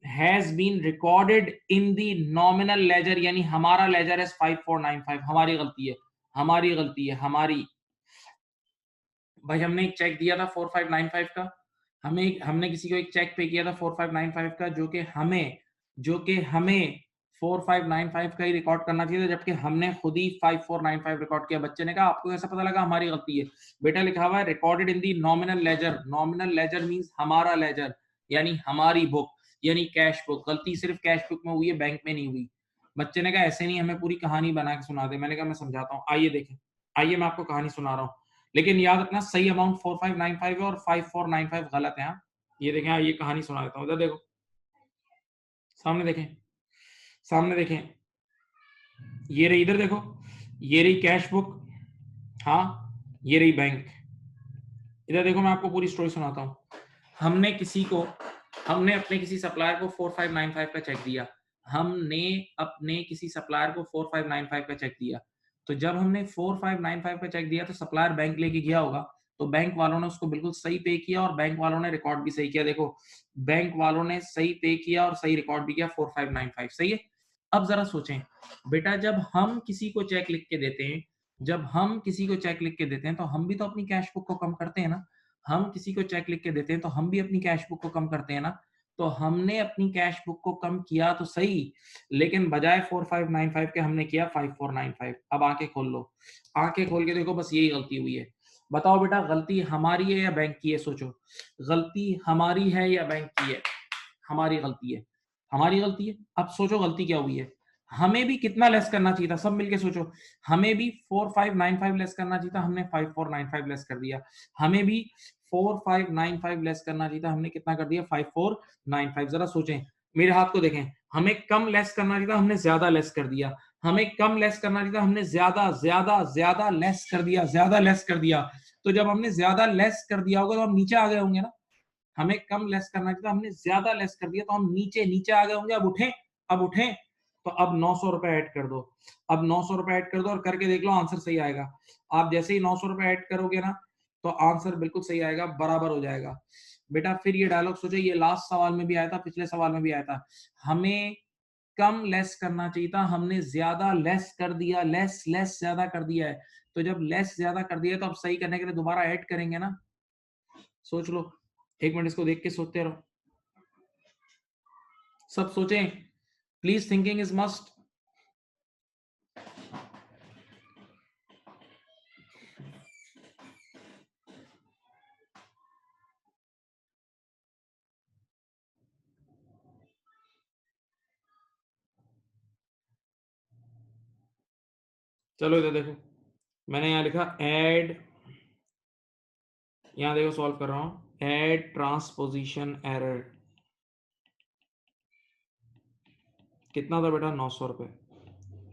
Speaker 1: has been recorded in the nominal ledger, यानी हमारा लेजर है 5495। हमारी गलती है, हमारी गलती है, हमारी। भाई हमने एक चेक दिया था 4595 का, हमने किसी को एक चेक पे किया था 4595 का, जो कि हमें 4595 का ही रिकॉर्ड करना चाहिए था, जबकि हमने खुद ही 5495 रिकॉर्ड किया। बच्चे ने कहा आपको कैसे पता लगा? हमारी गलती है। बेटा लिखा हुआ है recorded in the nominal ledger, nominal ledger means हमारा लेजर, यानी हमारी बुक, यानी कैश बुक। गलती सिर्फ कैश बुक में हुई है, बैंक में नहीं हुई। बच्चे ने कहा ऐसे नहीं, हमें पूरी कहानी बना के सुना दे। मैंने कहा मैं समझाता हूँ, आइए देखें, आइए मैं आपको कहानी सुना रहा हूँ, लेकिन याद रखना सही अमाउंट 4595 है और 5495 गलत है। ये देखें, ये कहानी सुना देता हूँ, इधर देखो, सामने देखें, सामने देखें, ये रही, इधर देखो, ये रही कैश बुक, हाँ, ये रही बैंक। इधर देखो, मैं आपको पूरी स्टोरी सुनाता हूँ। हमने किसी को, हमने अपने किसी सप्लायर को 4595 का चेक दिया, हमने अपने किसी सप्लायर को 4595 का चेक दिया। तो जब हमने 4595 का चेक दिया तो सप्लायर बैंक लेके गया होगा, तो बैंक वालों ने उसको बिल्कुल सही पे किया और बैंक वालों ने रिकॉर्ड भी सही किया। देखो, बैंक वालों ने सही पे किया और सही रिकॉर्ड भी किया, 4595 सही है। अब जरा सोचें बेटा, जब हम किसी को चेक लिख के देते हैं, जब हम किसी को चेक लिख के देते हैं तो हम भी तो अपनी कैश बुक को कम करते हैं ना। हम किसी को चेक लिख के देते हैं तो हम भी अपनी कैश बुक को कम करते हैं ना। तो हमने अपनी कैश बुक को कम किया तो सही, लेकिन बजाय 4595 के हमने किया 5495। अब आंखें खोल लो, आंखें खोल के देखो, बस यही गलती हुई है। बताओ बेटा, गलती हमारी है या बैंक की है? सोचो, गलती हमारी है या बैंक की है? हमारी गलती है, हमारी गलती है। अब सोचो गलती क्या हुई है। हमें भी कितना लेस करना चाहिए था? सब मिलके सोचो, हमें भी 4595 लेस करना चाहिए था, हमने 5495 लेस कर दिया। हमें भी 4595 लेस करना चाहिए था, हमने कितना कर दिया? 5495। जरा सोचें, मेरे हाथ को देखें, हमें कम लेस करना चाहिए था, हमने ज्यादा लेस कर दिया। हमें कम लेस करना चाहिए था, हमने ज्यादा ज्यादा ज्यादा लेस कर दिया, ज्यादा लेस कर दिया। तो जब हमने ज्यादा लेस कर दिया होगा तो हम नीचे आ गए होंगे ना। हमें कम लेस करना चाहिए, हमने ज्यादा लेस कर दिया तो हम नीचे नीचे आ गए होंगे। अब उठें, अब उठें। तो अब 900 रुपए ऐड कर दो, अब 900 रुपए ऐड कर दो और करके देख लो, आंसर सही आएगा। आप जैसे ही 900 रुपए ऐड करोगे ना, तो आंसर बिल्कुल सही आएगा, बराबर हो जाएगा। बेटा फिर ये डायलॉग सोचो, ये लास्ट सवाल में भी आया था, पिछले सवाल में भी आया था। हमें कम लेस करना चाहिए था, हमने ज्यादा लेस कर दिया, लेस लेस ज्यादा कर दिया है। तो जब लेस ज्यादा कर दिया तो अब सही करने के लिए दोबारा ऐड करेंगे ना। सोच लो, एक मिनट इसको देख के सोचते रहो, सब सोचें, प्लीज, थिंकिंग इज मस्ट। चलो इधर देखो, मैंने यहाँ लिखा ऐड, यहाँ देखो सॉल्व कर रहा हूं, ऐड ट्रांसपोजिशन एरर। कितना था बेटा? 900 रुपये।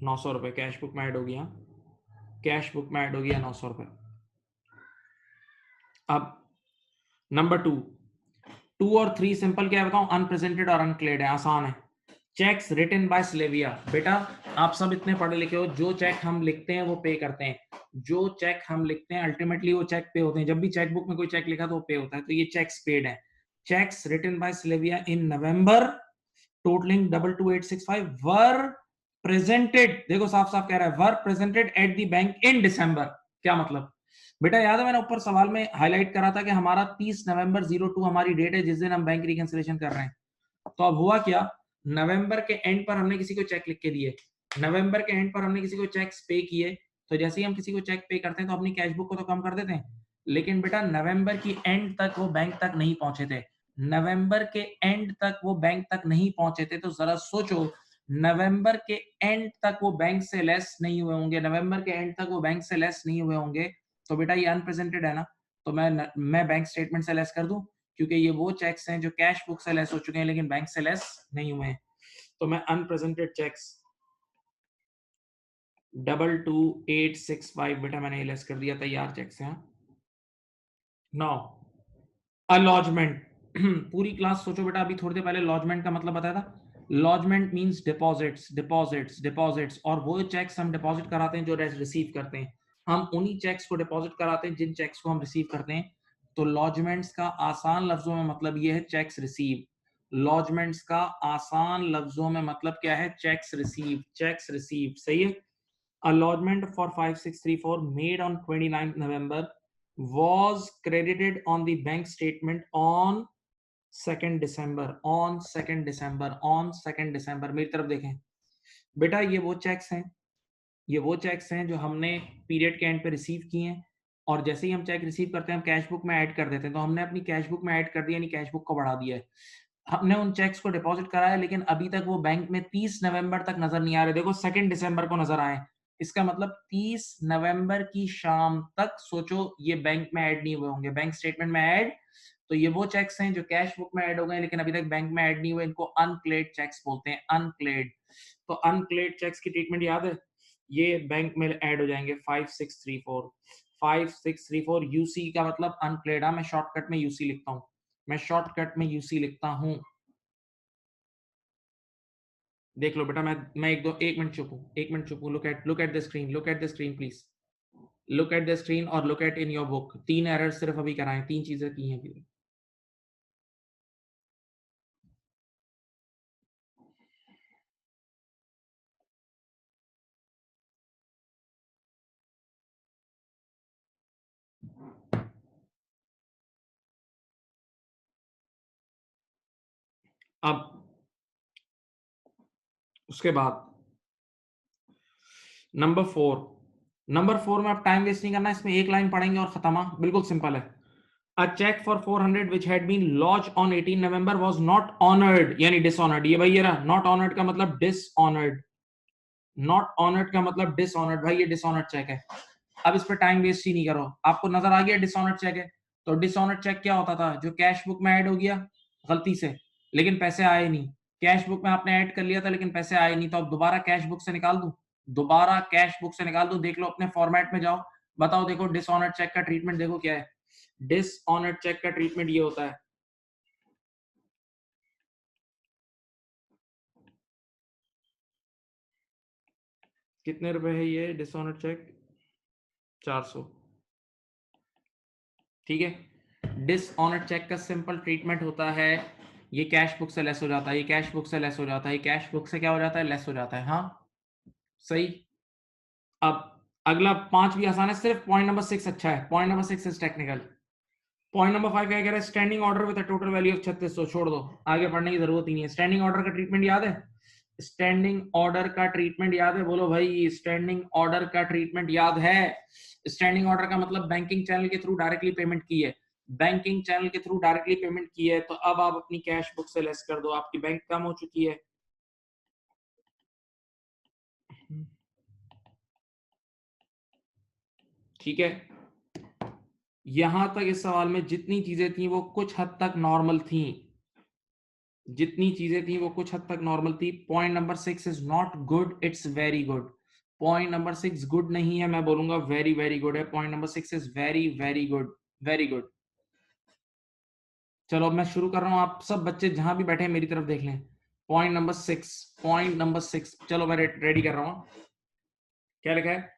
Speaker 1: 900 रुपये कैश बुक में ऐड हो गया, कैश बुक में ऐड हो गया 900 रुपये। अब नंबर 2 और 3 सिंपल क्या बताऊं, अनप्रेजेंटेड और अनक्लेयर्ड है, आसान है। चेक्स रिटन बाय स्लेविया, बेटा आप सब इतने पढ़े लिखे हो, जो चेक हम लिखते हैं वो पे करते हैं, जो चेक हम लिखते हैं अल्टीमेटली वो चेक पे होते हैं। जब भी चेक बुक में कोई चेक लिखा तो वो पे होता है, तो ये चेक्स पेड है। Cheques written by Sylvia in November totalling 22865 were presented, देखो साफ साफ कह रहा है, were presented at the bank in December. क्या मतलब? बेटा याद है मैंने ऊपर सवाल में हाईलाइट करा था कि हमारा 30 नवंबर 02 हमारी डेट है जिस दिन हम बैंक रिकंसिलिएशन कर रहे हैं। तो अब हुआ क्या, नवंबर के एंड पर हमने किसी को चेक लिख के दिए, नवंबर के एंड पर हमने किसी को चेक्स पे किए, तो जैसे ही हम किसी को चेक पे करते हैं तो अपनी कैश बुक को तो कम कर देते हैं, लेकिन बेटा नवंबर की एंड तक वो बैंक तक नहीं पहुंचे थे, नवंबर के एंड तक वो बैंक तक नहीं पहुंचे थे, तो जरा सोचो नवंबर के एंड तक वो बैंक से लेस नहीं हुए होंगे, नवंबर के एंड तक वो बैंक से लेस नहीं हुए होंगे, तो बेटा ये अनप्रेजेंटेड है ना, तो मैं बैंक स्टेटमेंट से लेस कर दूं, क्योंकि ये वो चेक्स हैं जो कैश बुक से लेस हो चुके हैं लेकिन बैंक से लेस नहीं हुए हैं, तो मैं अनप्रेजेंटेड चेक्स 22865 बेटा मैंने लेस कर दिया, तैयार चेक्स हैं। नाउ अलॉजमेंट, पूरी क्लास सोचो बेटा, अभी थोड़ी देर पहले लॉजमेंट का मतलब बताया था, lodgement means deposits, deposits, deposits, और वो चेक्स हम डिपॉजिट कराते हैं जो रिसीव करते हैं, हम उन्हीं चेक्स को डिपॉजिट कराते हैं जिन चेक्स को हम रिसीव करते हैं, तो लॉजमेंट्स का आसान लफ्जों में मतलब ये है चेक्स रिसीव, लॉजमेंट्स का आसान लफ्जों में मतलब क्या है, चेक्स रिसीव, चेक्स रिसीव, सही है। Allotment for 5634 made on 29th November was credited on the bank statement on 2nd December, on 2nd December, on 2nd December। मेरी तरफ देखें बेटा, ये वो चेक्स हैं, ये वो चेक्स हैं जो हमने पीरियड के एंड पे रिसीव किए हैं, और जैसे ही हम चेक रिसीव करते हैं हम कैश बुक में ऐड कर देते हैं, तो हमने अपनी कैश बुक में ऐड कर दिया, यानी कैश बुक को बढ़ा दिया है, हमने उन चेक्स को डिपॉजिट कराया, लेकिन अभी तक वो बैंक में 30 नवंबर तक नजर नहीं आ रहे, देखो 2 दिसंबर को नजर आए, इसका मतलब 30 नवंबर की शाम तक सोचो ये बैंक में ऐड नहीं हुए होंगे, बैंक स्टेटमेंट में ऐड, तो ये वो चेक्स हैं जो कैश बुक में ऐड हो गए लेकिन अभी तक बैंक में ऐड नहीं हुए, इनको अनक्लेड चेक्स बोलते हैं, अनक्लेड। तो अनक्लेड चेक्स की ट्रीटमेंट याद है, ये बैंक में ऐड हो जाएंगे 5634, 5634 यूसी का मतलब अनक्लेड, मैं शॉर्टकट में यूसी लिखता हूं, मैं शॉर्टकट में यूसी लिखता हूं। देख लो बेटा, मैं एक मिनट चुप हूं, एक मिनट चुप हूं, look at the screen, look at the screen please, look at the screen और look at in your book, 3 error सिर्फ अभी कराएं, 3 चीजें की हैं अभी। अब उसके बाद नंबर 4, नंबर 4 में आप टाइम वेस्ट नहीं करना, इसमें एक लाइन पढ़ेंगे और खत्म, बिल्कुल सिंपल है। A check for 400 which had been lodged on 18 November was not honored, यानी dishonored, ये भाई ये रहा, not honored का मतलब dishonored, not honored का मतलब dishonored, भाई ये dishonored चेक है। अब इस पर टाइम वेस्ट ही नहीं करो, आपको नजर आ गया डिसऑनर्ड चेक है, तो डिसऑनर्ड चेक क्या होता था, जो कैश बुक में ऐड हो गया गलती से लेकिन पैसे आए नहीं, कैश बुक में आपने ऐड कर लिया था लेकिन पैसे आए नहीं, तो अब दोबारा कैश बुक से निकाल दूं, दोबारा कैश बुक से निकाल दूं, देख लो अपने फॉर्मेट में जाओ, बताओ, देखो डिसऑनर्ड चेक का ट्रीटमेंट देखो क्या है, डिसऑनर्ड चेक का ट्रीटमेंट ये होता है, कितने रुपए है ये डिसऑनर्ड चेक, 400, ठीक है। डिसऑनर्ड चेक का सिंपल ट्रीटमेंट होता है, ये कैश बुक से लेस हो जाता है, ये कैश बुक से लेस हो जाता है, ये कैश बुक से क्या हो जाता है, लेस हो जाता है, हाँ सही। अब अगला 5 भी आसान है, सिर्फ पॉइंट नंबर 6 अच्छा है, point number 6 is technical. Point number 5 क्या कह रहा है, standing order with total value of 3600, छोड़ दो, आगे पढ़ने की जरूरत ही नहीं है। स्टैंडिंग ऑर्डर का ट्रीटमेंट याद है, स्टैंडिंग ऑर्डर का ट्रीटमेंट याद है, बोलो भाई, स्टैंडिंग ऑर्डर का ट्रीटमेंट याद है। स्टैंडिंग ऑर्डर का मतलब बैंकिंग चैनल के थ्रू डायरेक्टली पेमेंट की है, बैंकिंग चैनल के थ्रू डायरेक्टली पेमेंट की है, तो अब आप अपनी कैश बुक से लेस कर दो, आपकी बैंक कम हो चुकी है। ठीक है, यहां तक इस सवाल में जितनी चीजें थी वो कुछ हद तक नॉर्मल थी, जितनी चीजें थी वो कुछ हद तक नॉर्मल थी। Point number 6 is not good, it's very good. Point number 6 good नहीं है, मैं बोलूंगा वेरी वेरी गुड है। Point number 6 is very very good, very good. चलो अब मैं शुरू कर रहा हूं, आप सब बच्चे जहां भी बैठे हैं मेरी तरफ देख लें। पॉइंट नंबर 6, पॉइंट नंबर 6, चलो मैं रेडी कर रहा हूं। क्या लिखा है?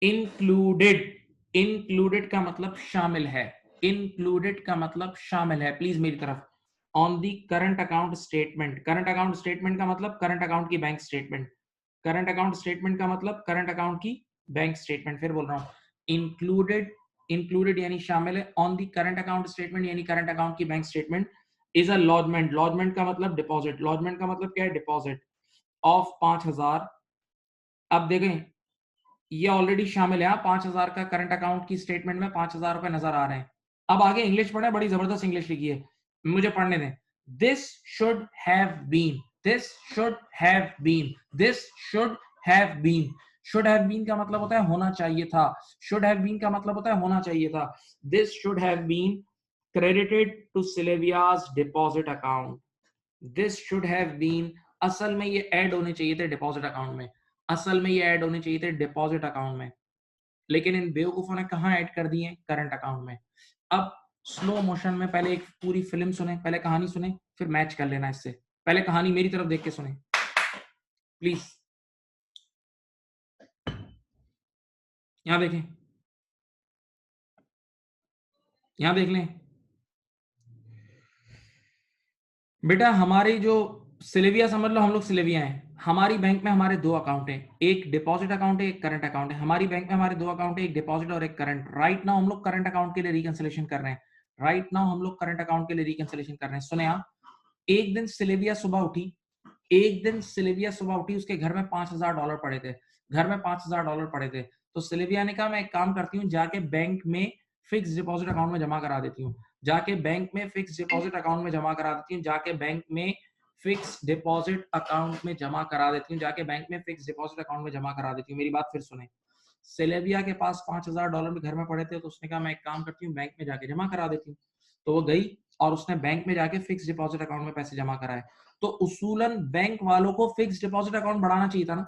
Speaker 1: इंक्लूडेड। इंक्लूडेड का मतलब शामिल है, इंक्लूडेड का मतलब शामिल है, प्लीज मेरी तरफ। On the current account statement, current account statement का मतलब करंट अकाउंट की bank statement, current account statement का मतलब करंट अकाउंट की बैंक स्टेटमेंट। फिर बोल रहा हूं, इंक्लूडेड, इंक्लूडेड यानी शामिल है, on the current account statement यानी करंट अकाउंट की bank statement, is a lodgement, lodgement का मतलब डिपॉजिट, लॉजमेंट का मतलब क्या है? Deposit of 5,000। अब देखें, ये ऑलरेडी शामिल है, 5,000 का करंट अकाउंट की स्टेटमेंट में 5,000 रुपए नजर आ रहे हैं। अब आगे इंग्लिश पढ़े, बड़ी जबरदस्त इंग्लिश लिखी है, मुझे पढ़ने दें। This should have been, this should have been, this should have been. Should have been का मतलब होता है होना चाहिए था, शुड हैव बीन का मतलब होता है होना चाहिए था। This should have been credited to Sylvia's deposit account, this should have been, असल में ये ऐड होने चाहिए थे डिपॉजिट अकाउंट में, असल में ये ऐड होने चाहिए थे डिपॉजिट अकाउंट में, लेकिन इन बेवकूफों ने कहां ऐड कर दिए? करंट अकाउंट में। अब स्लो मोशन में पहले एक पूरी फिल्म सुने, पहले कहानी सुने, फिर मैच कर लेना इससे। पहले कहानी मेरी तरफ देख के सुने प्लीज। यहां देखें, यहां देख लें बेटा, हमारी जो सिलेविया, समझ लो हम लोग सिलेविया हैं, हमारी बैंक में हमारे दो अकाउंट हैं, एक डिपॉजिट अकाउंट है, एक करंट अकाउंट है। हमारी बैंक में हमारे दो अकाउंट है, एक डिपॉजिट और एक करंट। राइट नाउ हम लोग करंट अकाउंट के लिए रिकंसिलेशन कर रहे हैं, राइट नाउ हम लोग करंट अकाउंट के लिए रिकंसिलेशन कर रहे हैं। सुने आप, एक दिन सिलेविया सुबह उठी, एक दिन सिलेविया सुबह उठी, उसके घर में $5,000 पड़े थे, घर में $5,000 पड़े थे। तो सिलेविया ने कहा मैं एक काम करती हूँ, जाके बैंक में फिक्स डिपॉजिट अकाउंट में जमा करा देती हूँ, जाके बैंक में फिक्स डिपॉजिट अकाउंट में जमा करा देती हूँ, जाके बैंक में फिक्स डिपॉजिट अकाउंट में जमा करा देती हूँ, जाके बैंक में फिक्स डिपॉजिट अकाउंट में जमा करा देती हूँ। मेरी बात फिर सुने, सेलेबिया के पास $5,000 भी घर में पड़े थे, तो उसने कहा मैं एक काम करती हूँ, बैंक में जाके जमा करा देती हूँ। तो वो गई और उसने बैंक में जाके फिक्स डिपॉजिट अकाउंट में पैसे जमा कराए। तो उसूलन बैंक वालों को फिक्स डिपॉजिट अकाउंट बढ़ाना चाहिए था ना,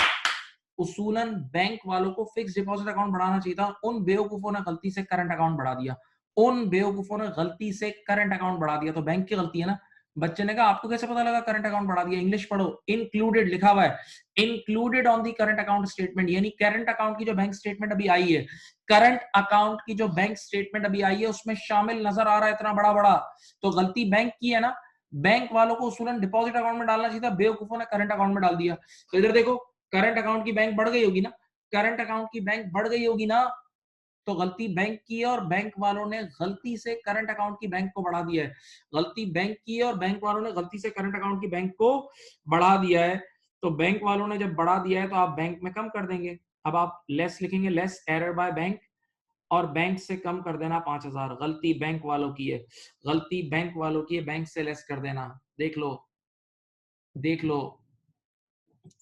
Speaker 1: उसूलन बैंक वालों को फिक्स डिपॉजिट अकाउंट बढ़ाना चाहिए था। उन बेवकूफों ने गलती से करंट अकाउंट बढ़ा दिया, उन बेवकूफों ने गलती से करंट अकाउंट बढ़ा दिया, तो बैंक की गलती है ना। बच्चे ने कहा आपको कैसे पता लगा करंट अकाउंट बढ़ा दिया? इंग्लिश पढ़ो, इंक्लूडेड लिखा हुआ है, included on the current account statement, यानी करंट अकाउंट की जो बैंक स्टेटमेंट अभी आई है, करंट अकाउंट की जो बैंक स्टेटमेंट अभी आई है उसमें शामिल नजर आ रहा है इतना बड़ा बड़ा, तो गलती बैंक की है ना। बैंक वालों को उसूलन डिपॉजिट अकाउंट में डालना चाहिए था, बेवकूफों ने करंट अकाउंट में डाल दिया। तो इधर देखो, करंट अकाउंट की बैंक बढ़ गई होगी ना, करंट अकाउंट की बैंक बढ़ गई होगी ना, तो गलती बैंक की है और बैंक वालों ने गलती से करंट अकाउंट की बैंक को बढ़ा दिया है, गलती बैंक की है और बैंक वालों ने गलती से करंट अकाउंट की बैंक को बढ़ा दिया है। तो बैंक वालों ने जब बढ़ा दिया है तो आप बैंक में कम कर देंगे, अब आप लेस लिखेंगे, लेस एरर बाय बैंक, और बैंक से कम कर देना 5,000, गलती बैंक वालों की है, गलती बैंक वालों की है, बैंक से लेस कर देना। देख लो, देख लो,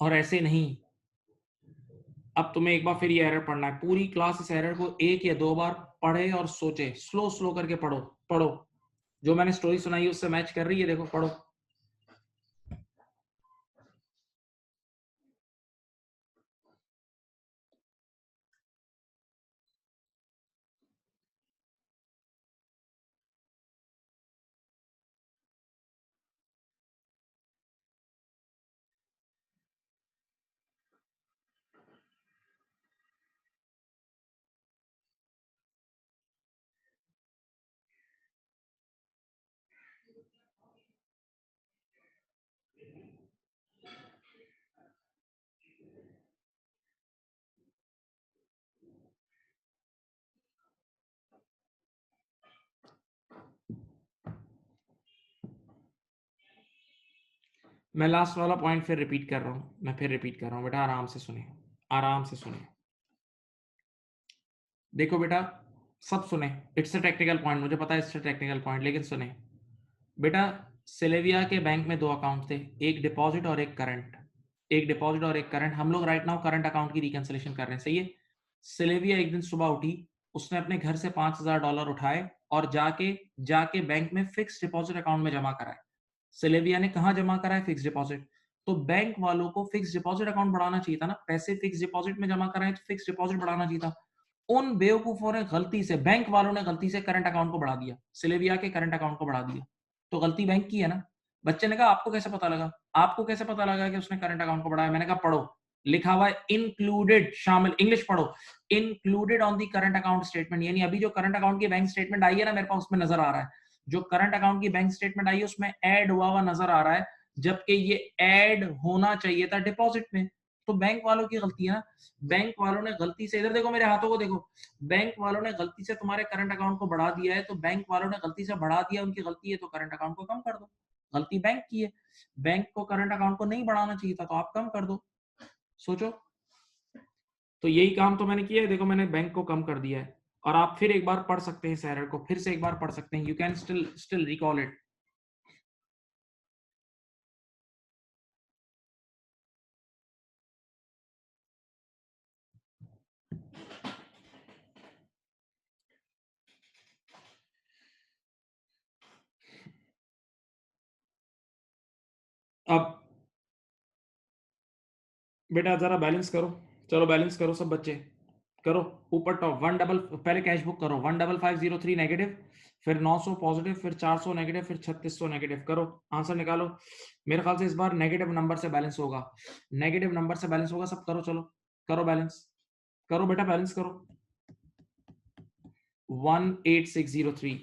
Speaker 1: और ऐसे नहीं। अब तुम्हें एक बार फिर ये एरर पढ़ना है, पूरी क्लास इस एरर को एक या दो बार पढ़े और सोचे, स्लो स्लो करके पढ़ो, पढ़ो, जो मैंने स्टोरी सुनाई है उससे मैच कर रही है, देखो पढ़ो। मैं लास्ट वाला पॉइंट फिर रिपीट कर रहा हूं, मैं फिर रिपीट कर रहा हूं, बेटा आराम से सुने, आराम से सुने। देखो बेटा, सब सुने, इट्स अ टेक्निकल पॉइंट, मुझे पता है इट्स अ टेक्निकल पॉइंट, लेकिन सुने बेटा। सिलेविया के बैंक में दो अकाउंट थे, एक डिपॉजिट और एक करंट, एक डिपॉजिट और एक करंट। हम लोग राइट नाउ करंट अकाउंट की रिकंसिलेशन कर रहे हैं, सही है। सिलेविया एक दिन सुबह उठी, उसने अपने घर से $5,000 उठाए और जाके बैंक में फिक्स डिपॉजिट अकाउंट में जमा कराए। सिल्विया ने कहाँ जमा कराए? Fix deposit. तो बैंक वालों को फिक्स डिपॉजिट अकाउंट बढ़ाना चाहिए था ना, पैसे फिक्स डिपॉजिट में जमा कराए तो फिक्स डिपॉजिट बढ़ाना चाहिए था। उन बेवकूफों ने गलती से, बैंक वालों ने गलती से करंट अकाउंट को बढ़ा दिया, सिल्विया के करंट अकाउंट को बढ़ा दिया। तो गलती बैंक की है ना। बच्चे ने कहा आपको कैसे पता लगा? आपको कैसे पता लगा कि उसने करंट अकाउंट को बढ़ाया? मैंने कहा पढ़ो, लिखा हुआ है इंक्लूडेड, शामिल, इंग्लिश पढ़ो, included on the current account statement. यानी अभी जो करंट अकाउंट की बैंक स्टेटमेंट आई है ना मेरे पास, उसमें नजर आ रहा है, जो करंट अकाउंट की बैंक स्टेटमेंट आई है उसमें ऐड हुआ नजर आ रहा है, जबकि ये ऐड होना चाहिए था डिपॉजिट में। तो बैंक वालों की गलती है ना। बैंक वालों ने गलती से, इधर देखो मेरे हाथों को देखो, बैंक वालों ने गलती से तुम्हारे करंट अकाउंट को बढ़ा दिया है, तो बैंक वालों ने गलती से बढ़ा दिया, उनकी गलती है, तो करंट अकाउंट को कम कर दो। गलती बैंक की है, बैंक को करंट अकाउंट को नहीं बढ़ाना चाहिए था, तो आप कम कर दो। सोचो। तो यही काम तो मैंने किया है, देखो मैंने बैंक को कम कर दिया है। और आप फिर एक बार पढ़ सकते हैं इस एरर को, फिर से एक बार पढ़ सकते हैं, you can still recall it. अब बेटा जरा बैलेंस करो, चलो बैलेंस करो सब बच्चे, करो। ऊपर टॉप वन डबल, पहले कैश बुक करो, 15503 नेगेटिव, फिर 900 पॉजिटिव, फिर 400 नेगेटिव, फिर 3600 नेगेटिव। करो, आंसर निकालो। मेरे ख्याल से इस बार नेगेटिव नंबर से बैलेंस होगा, नेगेटिव नंबर से बैलेंस होगा। सब करो, चलो करो बैलेंस, करो बेटा बैलेंस करो। 18603,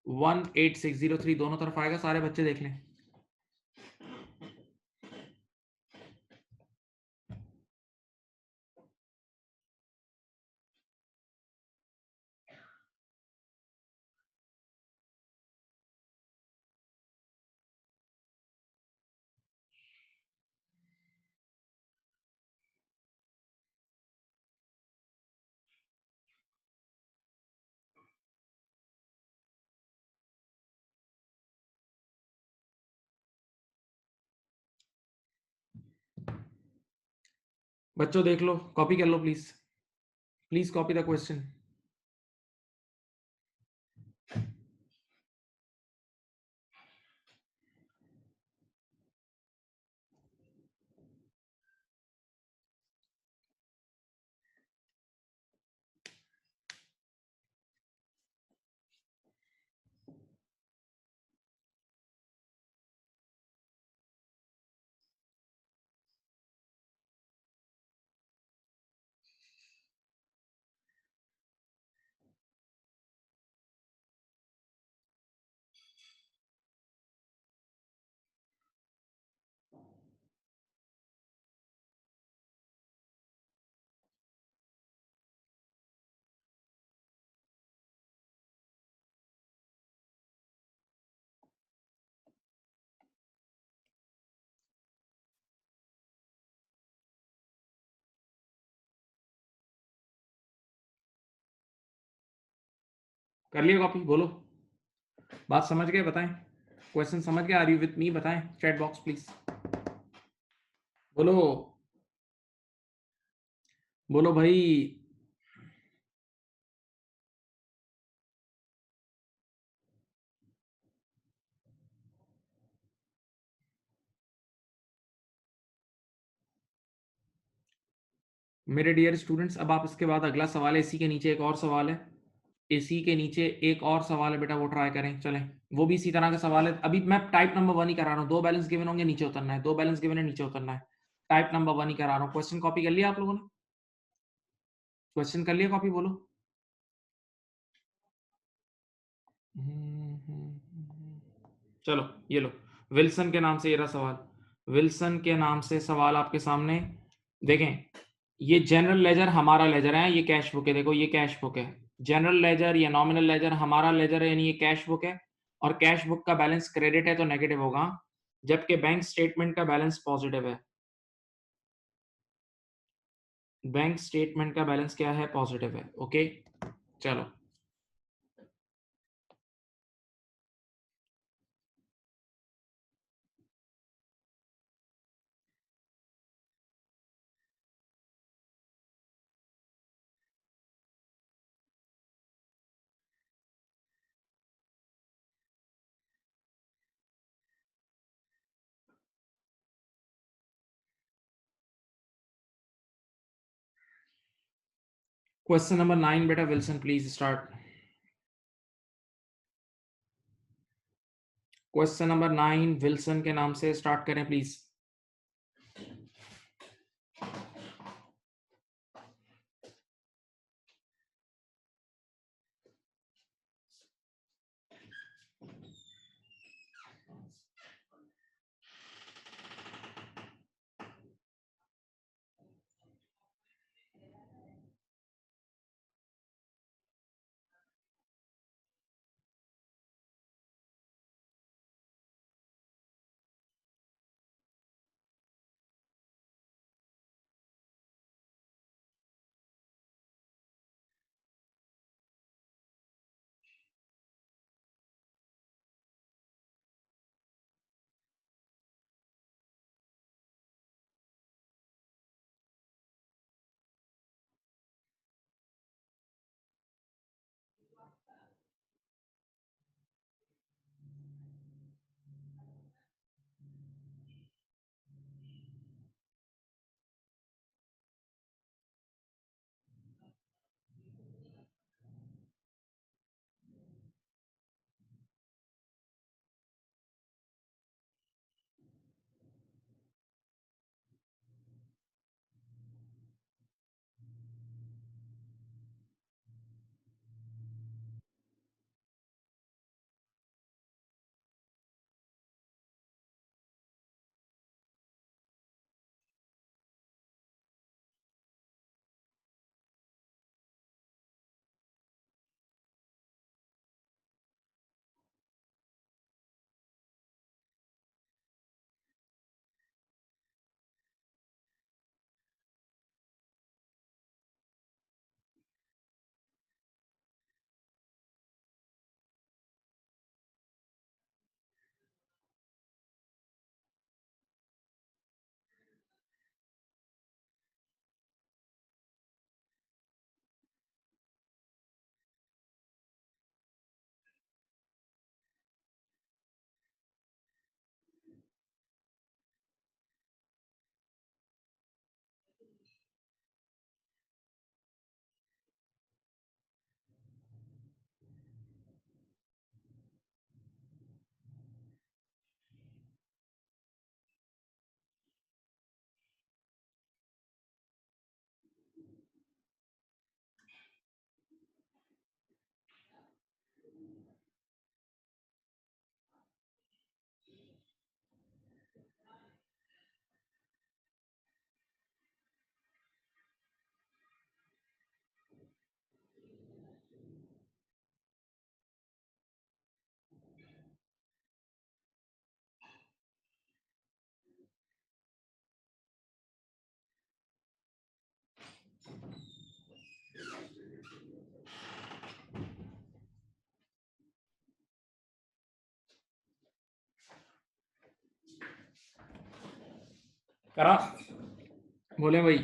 Speaker 1: 18603 दोनों तरफ आएगा, सारे बच्चे देख लें। बच्चों देख लो, कॉपी कर लो please, please copy the question. कर लिया कॉपी? बोलो, बात समझ गए? बताएं, क्वेश्चन समझ गए? Are you with me? बताएं चैट बॉक्स प्लीज, बोलो, बोलो भाई। मेरे डियर स्टूडेंट्स, अब आप इसके बाद अगला सवाल है, इसी के नीचे एक और सवाल है, इसी के नीचे एक और सवाल है बेटा, वो ट्राई करें। चलें, वो भी इसी तरह का सवाल है। अभी मैं टाइप नंबर 1 ही करा रहा हूँ, 2 बैलेंस गिवन होंगे, नीचे उतरना है, 2 बैलेंस गिवन है, नीचे उतरना है। टाइप नंबर 1 ही करा रहा हूँ। क्वेश्चन कॉपी कर लिया आप लोगों ने? क्वेश्चन कर लिया कॉपी? बोलो। चलो ये लो, विल्सन के नाम से ये रहा सवाल, विल्सन के नाम से सवाल आपके सामने। देखें, ये जनरल लेजर हमारा लेजर है, ये कैश बुक है, देखो ये कैश बुक है। जनरल लेजर या नॉमिनल लेजर हमारा लेजर है, यानी ये कैश बुक है, और कैश बुक का बैलेंस क्रेडिट है तो नेगेटिव होगा, जबकि बैंक स्टेटमेंट का बैलेंस पॉजिटिव है। बैंक स्टेटमेंट का बैलेंस क्या है? पॉजिटिव है। ओके, चलो क्वेश्चन नंबर 9 बेटा Wilson please start. Question number 9 Wilson के नाम से स्टार्ट करें प्लीज। करा बोले भाई।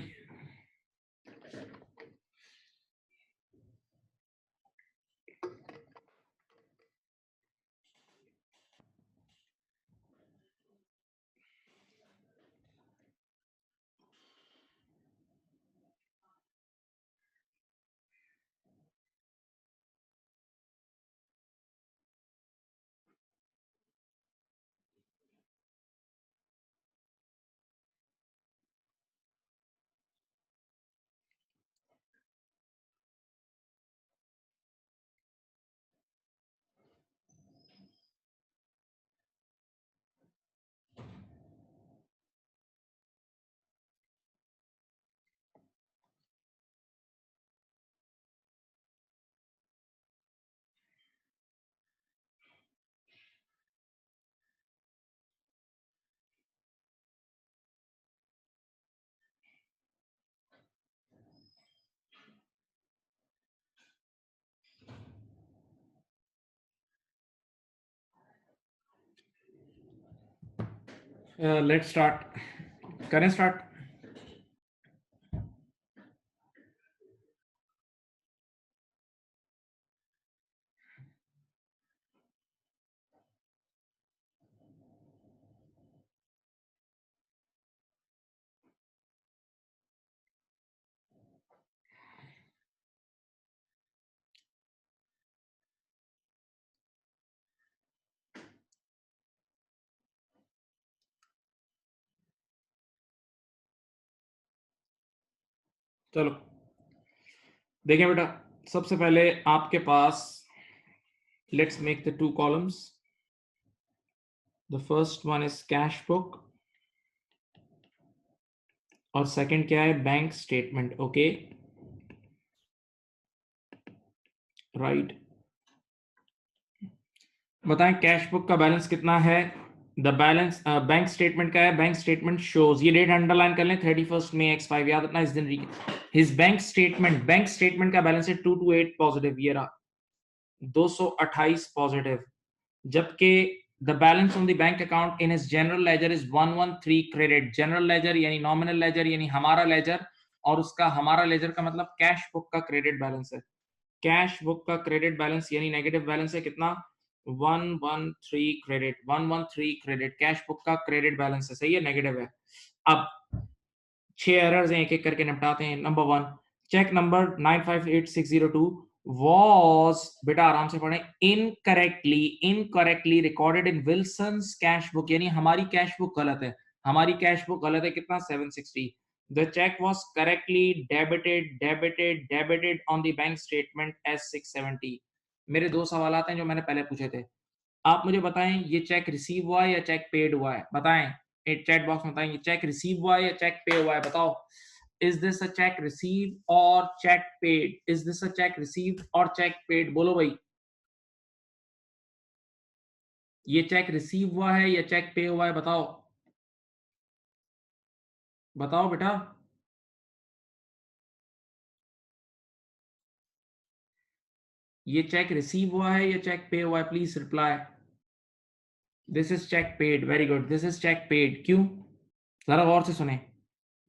Speaker 1: लेट्स स्टार्ट, करें स्टार्ट। चलो देखें बेटा, सबसे पहले आपके पास let's make the 2 columns. The first one is cash book और सेकंड क्या है, बैंक स्टेटमेंट। ओके राइट, बताएं कैश बुक का बैलेंस कितना है। द बैलेंस बैंक स्टेटमेंट का है, बैंक स्टेटमेंट शोज, ये डेट अंडरलाइन कर लें 31 मई X5, याद रखना इस दिन हिज बैंक स्टेटमेंट का बैलेंस है 228 पॉजिटिव, ये रहा 228 पॉजिटिव, जबकि the balance on the bank account in his general ledger is 113 credit. General ledger यानी नॉमिनल लेजर यानी हमारा लेजर, और उसका हमारा लेजर का मतलब कैश बुक का क्रेडिट बैलेंस है। कैश बुक का क्रेडिट बैलेंस यानी नेगेटिव बैलेंस है कितना, 113 क्रेडिट, 113 क्रेडिट कैश बुक का क्रेडिट बैलेंस है, सही है, नेगेटिव है। अब 6 एरर्स हैं, एक एक करके निपटाते हैं। नंबर 1, चेक नंबर 958602 was, बेटा आराम से पढ़ें, incorrectly recorded in Wilson's cash book, यानी हमारी कैश बुक गलत है, हमारी कैश बुक गलत है, कितना 760। The check was correctly debited on the bank statement as 670। मेरे दो सवाल आते हैं जो मैंने पहले पूछे थे, आप मुझे बताएं ये चेक रिसीव हुआ है या चेक पेड हुआ है, बताएं एक चैट बॉक्स में, बताएं ये चेक रिसीव हुआ है या चेक पे हुआ है, बताओ। Is this a cheque receive और cheque paid, is this a cheque receive और चेक पेड, बोलो भाई, ये चेक रिसीव हुआ है या चेक पे हुआ है, बताओ, बताओ बेटा। ये चेक रिसीव हुआ है या चेक पे हुआ है, please reply. This is cheque paid, very good, this is cheque paid. क्यों, जरा गौर से सुने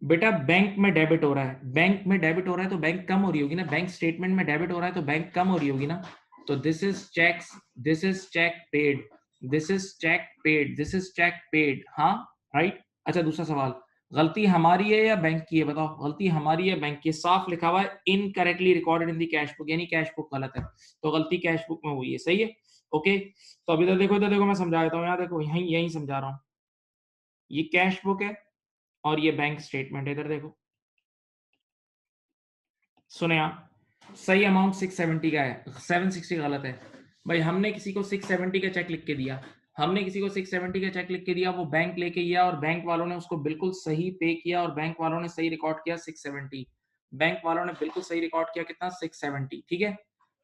Speaker 1: बेटा, बैंक में डेबिट हो रहा है, बैंक में डेबिट हो रहा है तो बैंक कम हो रही होगी ना, बैंक स्टेटमेंट में डेबिट हो रहा है तो बैंक कम हो रही होगी ना, तो this is cheque, this is cheque paid, this is cheque paid, this is cheque paid, हाँ राइट। अच्छा दूसरा सवाल, गलती हमारी है या बैंक की है, बताओ, गलती हमारी है बैंक की, साफ लिखा हुआ है incorrectly recorded in the cash book, यानी कैश बुक गलत है, तो गलती कैश बुक में हुई है, सही है। ओके, तो अभी इधर देखो मैं समझा देता हूँ, यहाँ देखो, यहीं यहीं समझा रहा हूँ, ये कैश बुक है और ये बैंक स्टेटमेंट है, इधर देखो, सुने आप, सही अमाउंट 670 का है, 760 गलत है। भाई हमने किसी को 670 का चेक लिख के दिया, हमने किसी को 670 का चेक लिख के दिया, वो बैंक लेके गया और बैंक वालों ने उसको बिल्कुल सही पे किया और बैंक वालों ने सही रिकॉर्ड किया 670, बैंक वालों ने बिल्कुल सही रिकॉर्ड किया कितना, 670, ठीक है।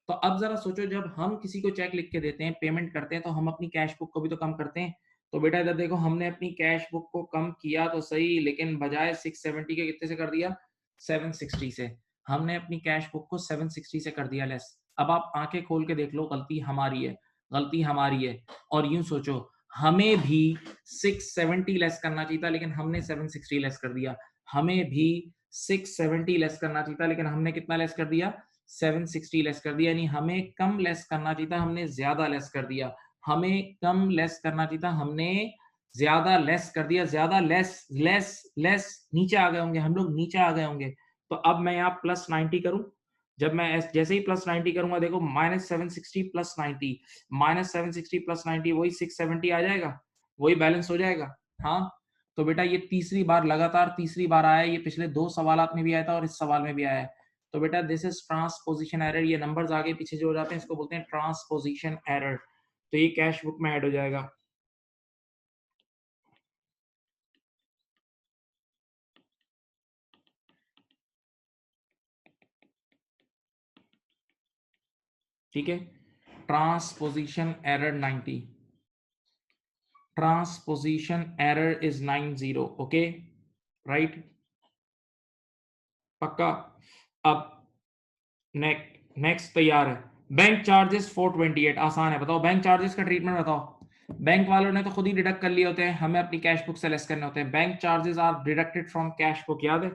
Speaker 1: तो अब जरा सोचो, जब हम किसी को चेक लिख के देते हैं, पेमेंट करते हैं, तो हम अपनी कैश बुक को भी तो कम करते हैं। तो बेटा इधर देखो, हमने अपनी कैश बुक को कम किया तो सही, लेकिन बजाय 670 के कितने से कर दिया, 760 से, हमने अपनी कैश बुक को 760 से कर दिया लेस। अब आप आंखें खोल के देख लो, गलती हमारी है, गलती हमारी है। और यूं सोचो, हमें भी 670 लेस करना चाहिए था, लेकिन हमने 760 लेस कर दिया, हमें भी 670 लेस करना चाहिए था, लेकिन हमने कितना लेस कर दिया, 760 लेस कर दिया, यानी हमें कम लेस करना चाहिए था, हमने ज्यादा लेस कर दिया, हमें कम लेस करना चाहिए था, हमने ज्यादा लेस कर दिया, ज्यादा लेस लेस लेस, नीचे आ गए होंगे हम लोग, नीचे आ गए होंगे। तो अब मैं यहाँ प्लस 90 करूं, जब मैं जैसे ही प्लस 90 करूंगा, देखो -760 प्लस 90, -760 प्लस 90 वही 670 आ जाएगा, वही बैलेंस हो जाएगा। हाँ, तो बेटा ये तीसरी बार, लगातार तीसरी बार आया, ये पिछले दो सवालात में भी आया था और इस सवाल में भी आया है। तो बेटा दिस इज ट्रांसपोजिशन एरर, ये नंबर्स आगे पीछे जो हो जाते हैं इसको बोलते हैं ट्रांसपोजिशन एरर, तो ये कैश बुक में ऐड हो जाएगा। ठीक है, transposition error 90, transposition error is 90, okay right, पक्का। अब नेक्स्ट तैयार है, बैंक चार्जेस 428, आसान है, बताओ बैंक चार्जेस का ट्रीटमेंट बताओ। बैंक वालों ने तो खुद ही डिडक्ट कर लिए होते हैं, हमें अपनी कैश बुक से लेस करने होते हैं। Bank charges are deducted from cash book, याद है।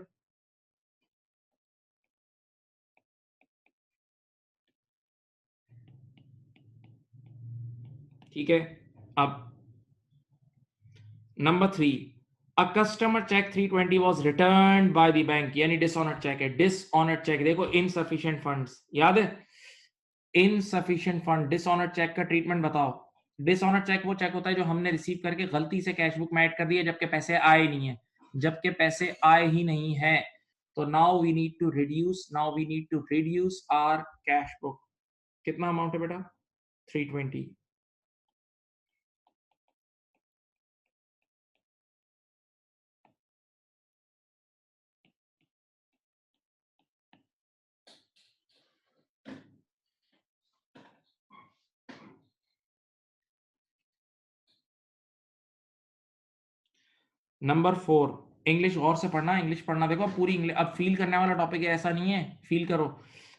Speaker 1: ठीक है, अब number 3, a customer cheque 320 was returned by the bank, यानी डिसऑनर्ड चेक है, डिसऑनर्ड चेक, देखो इनसफिशिएंट फंड्स, याद है, इनसफिशिएंट फंड, डिसऑनर्ड चेक का ट्रीटमेंट बताओ। डिसऑनर्ड चेक वो चेक होता है जो हमने रिसीव करके गलती से कैश बुक में ऐड कर दिया, जबकि पैसे आए नहीं है, जबकि पैसे आए ही नहीं है। तो now we need to reduce our cash book. कितना अमाउंट है बेटा? 320. नंबर 4, इंग्लिश गौर से पढ़ना, इंग्लिश पढ़ना. देखो पूरी इंग्लिश अब फील करने वाला टॉपिक है, ऐसा नहीं है. फील करो.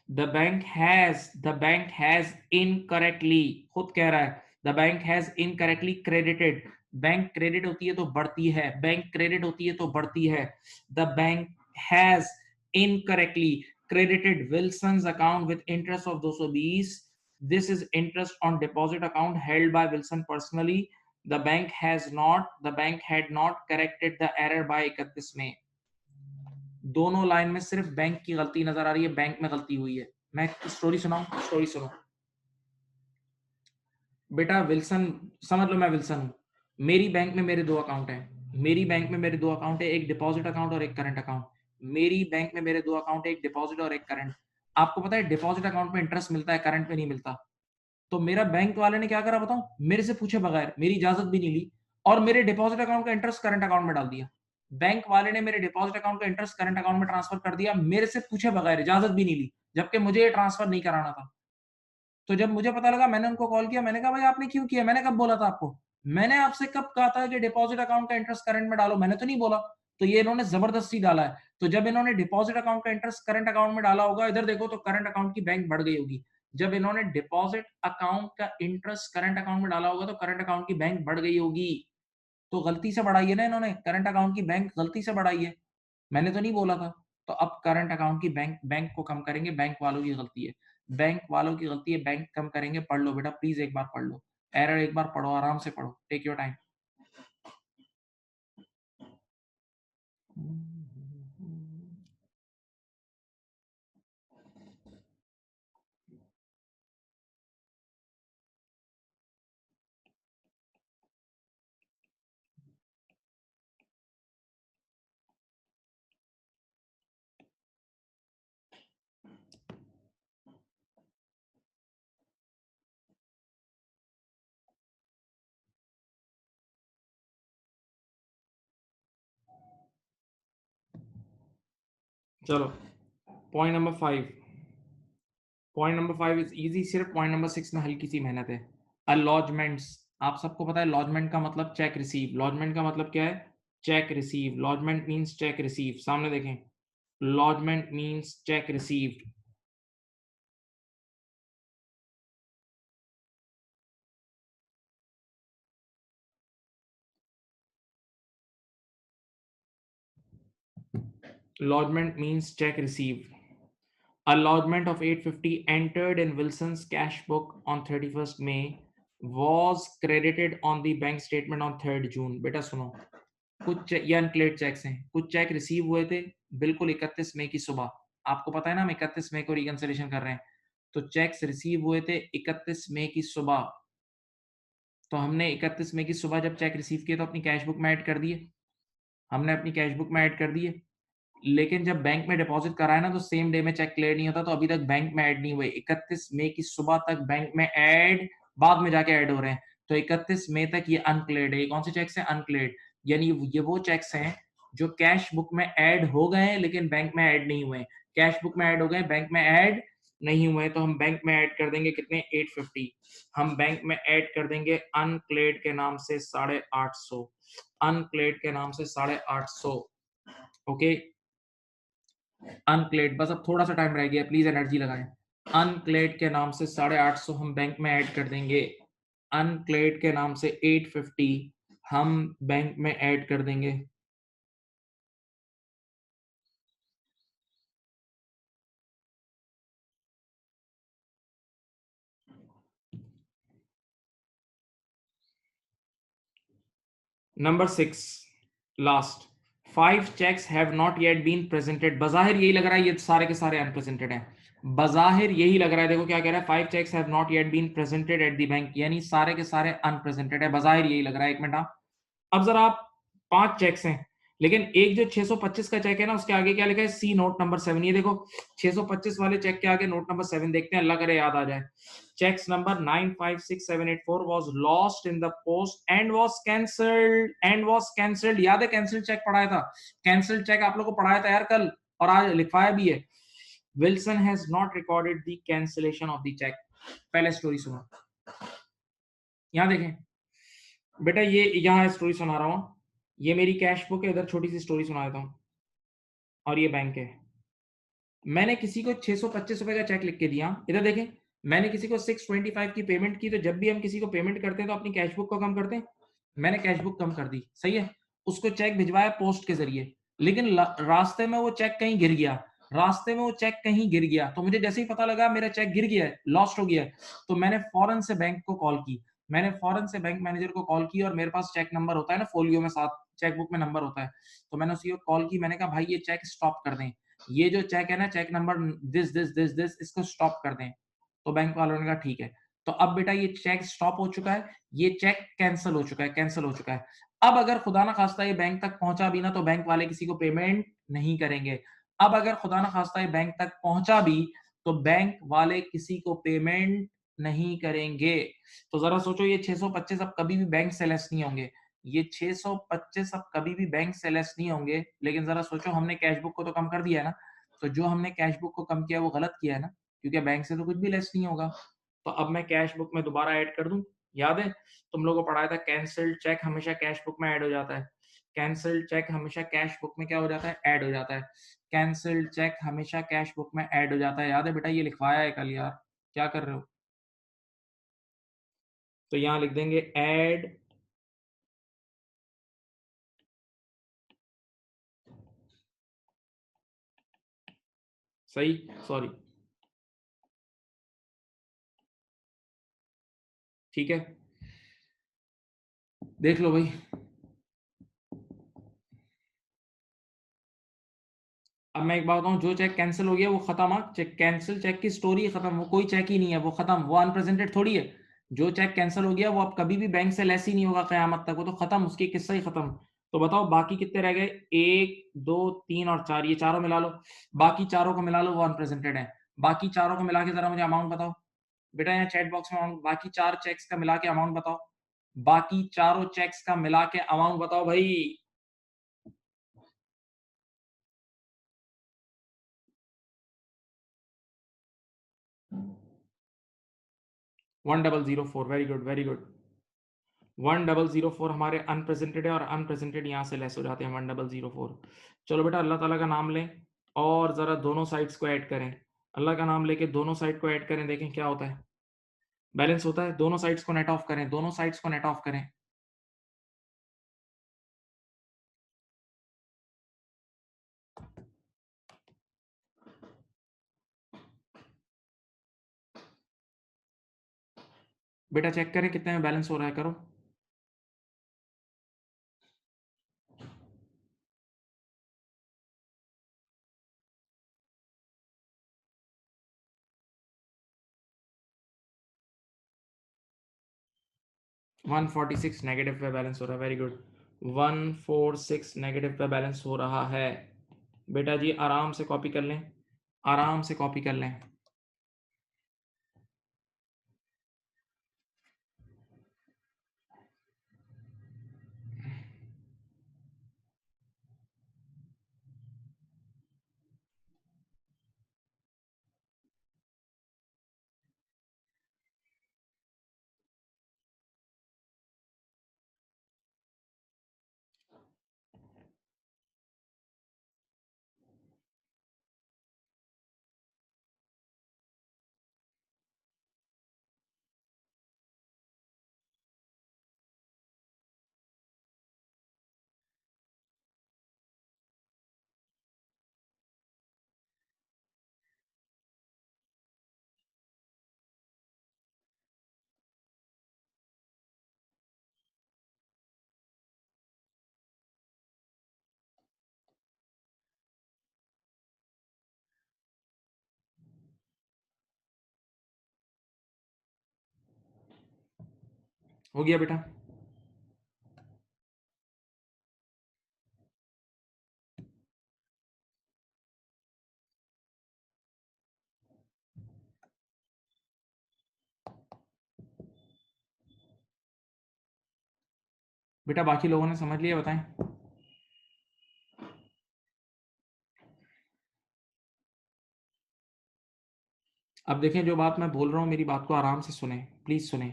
Speaker 1: द बैंक हैज इनकरेक्टली, खुद कह रहा है, the bank has incorrectly credited. Bank credit होती है तो बढ़ती है, बैंक क्रेडिट होती है तो बढ़ती है. The bank has incorrectly credited Wilson's account with interest of 220. This is interest on deposit account held by Wilson personally. The bank had not corrected the error by 31 मई. दोनों लाइन में सिर्फ बैंक की गलती नजर आ रही है, बैंक में गलती हुई है. मैं स्टोरी सुनाऊं? स्टोरी सुनो बेटा. विल्सन समझ लो, मैं विल्सन हूं. मेरी बैंक में मेरे दो अकाउंट है, एक डिपॉजिट अकाउंट और एक करंट अकाउंट. मेरी बैंक में मेरे दो अकाउंट है, एक डिपॉजिट और एक करंट. आपको पता है डिपॉजिट अकाउंट में इंटरेस्ट मिलता है, करंट में नहीं मिलता. तो मेरा बैंक वाले ने क्या करा बताऊं? मेरे से पूछे बगैर, मेरी इजाजत भी नहीं ली, और मेरे डिपॉजिट अकाउंट का इंटरेस्ट करंट अकाउंट में डाल दिया. बैंक वाले ने मेरे डिपॉजिट अकाउंट का इंटरेस्ट करंट अकाउंट में ट्रांसफर कर दिया, मेरे से पूछे बगैर, इजाजत भी नहीं ली, जबकि मुझे ये ट्रांसफर नहीं कराना था. तो जब मुझे पता लगा, मैंने उनको कॉल किया, मैंने कहा भाई आपने क्यों किया? मैंने कब बोला था आपको? मैंने आपसे कब कहा था कि डिपॉजिट अकाउंट का इंटरेस्ट करंट में डालो? मैंने तो नहीं बोला. तो ये इन्होंने जबरदस्ती डाला है. तो जब इन्होंने डिपॉजिट अकाउंट का इंटरेस्ट करंट अकाउंट में डाला होगा, इधर देखो तो करंट अकाउंट की बैंक बढ़ गई होगी. जब इन्होंने डिपॉजिट अकाउंट का इंटरेस्ट करंट अकाउंट में डाला होगा तो करंट अकाउंट की बैंक बढ़ गई होगी. तो गलती से बढ़ाई है ना इन्होंने, करंट अकाउंट की बैंक गलती से बढ़ाई है, मैंने तो नहीं बोला था. तो अब करंट अकाउंट की बैंक बैंक को कम करेंगे, बैंक वालों की गलती है, बैंक वालों की गलती है, बैंक कम करेंगे. पढ़ लो बेटा प्लीज, एक बार पढ़ लो, एरर एक बार पढ़ो, आराम से पढ़ो, टेक योर टाइम. चलो point number 5. Point number 5 is easy, सिर्फ पॉइंट नंबर 6 में हल्की सी मेहनत है. अलॉजमेंट्स, आप सबको पता है लॉजमेंट का मतलब चेक रिसीव. लॉजमेंट का मतलब क्या है? Check receive. Lodgement means check receive. सामने देखें, lodgement means check received. Lodgement means check received. A lodgement of 850 entered in Wilson's cash book on 31st May was credited on the bank statement on 3rd June. बेटा सुनो, कुछ ये अनक्लेयर्ड चेक्स हैं, कुछ चेक रिसीव हुए थे बिल्कुल 31 मई की सुबह. आपको पता है ना हम 31 मई को रिकंसिलिएशन कर रहे हैं, तो चेक्स रिसीव हुए थे 31 मई की सुबह. तो हमने 31 मई की सुबह जब चेक रिसीव किए तो अपनी कैश बुक में ऐड कर दिए, हमने अपनी कैश बुक में ऐड कर दिए. लेकिन जब बैंक में डिपॉजिट कराया ना तो सेम डे में चेक क्लियर नहीं होता, तो अभी तक बैंक में ऐड नहीं हुए. 31 मई की सुबह तक बैंक में ऐड, बाद में जाके ऐड हो रहे हैं. तो 31 मई तक ये अनक्लियर्ड है. ये कौन से चेक्स हैं? अनक्लियर्ड. यानी ये वो चेक्स हैं जो कैश बुक में ऐड हो गए हैं लेकिन बैंक में ऐड नहीं हुए. कैश बुक में ऐड हो गए, बैंक में ऐड नहीं हुए, तो हम बैंक में ऐड कर देंगे कितने? 850. हम बैंक में ऐड कर देंगे अनक्लियर्ड के नाम से 850. अनक्लियर्ड के नाम से 850. ओके, अनक्लेड. बस अब थोड़ा सा टाइम रह गया, प्लीज एनर्जी लगाएं. अनक्लेड के नाम से 850 हम बैंक में ऐड कर देंगे. अनक्लेड के नाम से 850 हम बैंक में ऐड कर देंगे. Number 6 last. 5 checks have not yet been presented. बजाहिर यही लग रहा है ये सारे के सारे अनप्रेजेंटेड हैं, बजाहिर यही लग रहा है. देखो क्या कह रहा है, 5 checks have not yet been presented at the bank, यानी सारे के सारे अनप्रेजेंटेड है, बजाहिर यही लग रहा है. एक मिनट आप, अब जरा आप 5 चेक्स हैं, लेकिन एक जो 625 का चेक है ना, उसके आगे क्या लिखा है, सी नोट नंबर 7। ये देखो 625 वाले चेक के आगे नोट नंबर 7 देखते हैं, अल्लाह करे याद आ जाए। Cheques number 956784 was lost in the post and was cancelled. याद है कैंसल्ड चेक पढ़ाया था, कैंसल्ड चेक आप लोगों को पढ़ाया था यार कल, और आज लिखवाया भी है। Wilson has not recorded the cancellation of the cheque. पहले स्टोरी सुनो, यहां देखें बेटा, ये यहां स्टोरी सुना रहा हूं, ये मेरी कैश बुक है, इधर छोटी सी स्टोरी सुना देता हूं, और ये बैंक है। मैंने किसी को 625 रुपए का चेक लिख के दिया, इधर देखें, मैंने किसी को 625 की पेमेंट की। तो जब भी हम किसी को पेमेंट करते हैं तो अपनी कैश बुक को कम करते हैं। मैंने कैश बुक कम कर दी, सही है। उसको चेक भिजवाया पोस्ट के जरिए, लेकिन रास्ते में वो चेक कहीं गिर गया, रास्ते में वो चेक कहीं गिर गया। तो मुझे जैसे ही पता लगा मेरा चेक गिर गया है, लॉस्ट हो गया है, तो मैंने फौरन से बैंक को कॉल की। मैंने फौरन से बैंक मैनेजर को कॉल की, और मेरे पास चेक नंबर होता है ना, फोलियो में साथ चेक बुक में नंबर होता है। तो मैंने उसी को कॉल की, मैंने कहा भाई ये चेक स्टॉप कर दें, ये जो चेक है ना, cheque number this this this this, इसको स्टॉप कर दें। तो बैंक वालों ने कहा ठीक है। तो अब बेटा ये चेक स्टॉप हो चुका है, ये चेक कैंसिल हो चुका है, कैंसिल हो चुका है। अब अगर खुदा ना खास्ता ये बैंक तक पहुंचा भी ना, तो बैंक वाले किसी को पेमेंट नहीं करेंगे। अब अगर खुदा ना खास्ता ये बैंक तक पहुंचा भी, तो बैंक वाले किसी को पेमेंट नहीं करेंगे। तो जरा सोचो, ये 625 अब कभी भी बैंक से लेस नहीं होंगे, ये 625 अब कभी भी बैंक से लेस नहीं होंगे। लेकिन जरा सोचो, हमने कैश बुक को तो कम कर दिया है ना, तो जो हमने कैश बुक को कम किया वो गलत किया है ना, क्योंकि बैंक से तो कुछ भी लेस नहीं होगा। तो अब मैं कैश बुक में दोबारा ऐड कर दूं। याद है तुम लोगों को पढ़ाया था, कैंसिल्ड चेक हमेशा कैश बुक में ऐड हो जाता है। कैंसिल्ड चेक हमेशा कैश बुक में क्या हो जाता है, ऐड हो जाता है। कैंसिल्ड चेक हमेशा कैश बुक में ऐड हो जाता है। याद है बेटा, ये लिखवाया है कल यार, क्या कर रहे हो। तो यहां लिख देंगे ऐड, सही, सॉरी, ठीक है, देख लो भाई। अब मैं एक बात बताऊं, जो चेक कैंसिल हो गया वो खत्म। चेक कैंसिल, चेक की स्टोरी खत्म, वो कोई चेक ही नहीं है, वो खत्म, वो अनप्रेजेंटेड थोड़ी है। जो चेक कैंसिल हो गया वो अब कभी भी बैंक से लेस ही नहीं होगा कयामत तक, वो तो खत्म, उसकी किस्सा ही खत्म। तो बताओ बाकी कितने रह गए, एक दो तीन और चार, ये चारों मिला लो, बाकी चारों को मिला लो, वो अनप्रेजेंटेड है। बाकी चारों को मिला के जरा मुझे अमाउंट बताओ बेटा, यहाँ चैट बॉक्स में बाकी चार चेक्स का मिला के अमाउंट बताओ, बाकी चारों चेक्स का मिला के अमाउंट बताओ भाई। 1004, वेरी गुड वेरी गुड। 1004 हमारे अनप्रेजेंटेड है, और अनप्रेजेंटेड यहाँ से लेस हो जाते हैं 1004। चलो बेटा अल्लाह ताला का नाम लें, और जरा दोनों साइड्स को ऐड करें। अल्लाह का नाम लेके दोनों साइड को ऐड करें, देखें क्या होता है, बैलेंस होता है। दोनों साइड्स को नेट ऑफ करें, दोनों साइड्स को नेट ऑफ करें। बेटा चेक करें कितने में बैलेंस हो रहा है, करो। 146 नेगेटिव पे बैलेंस हो रहा है, वेरी गुड। 146 नेगेटिव पे बैलेंस हो रहा है। बेटा जी आराम से कॉपी कर लें, आराम से कॉपी कर लें। हो गया बेटा। बेटा बाकी लोगों ने समझ लिया, बताएं। अब देखें, जो बात मैं बोल रहा हूँ मेरी बात को आराम से सुने, प्लीज सुने।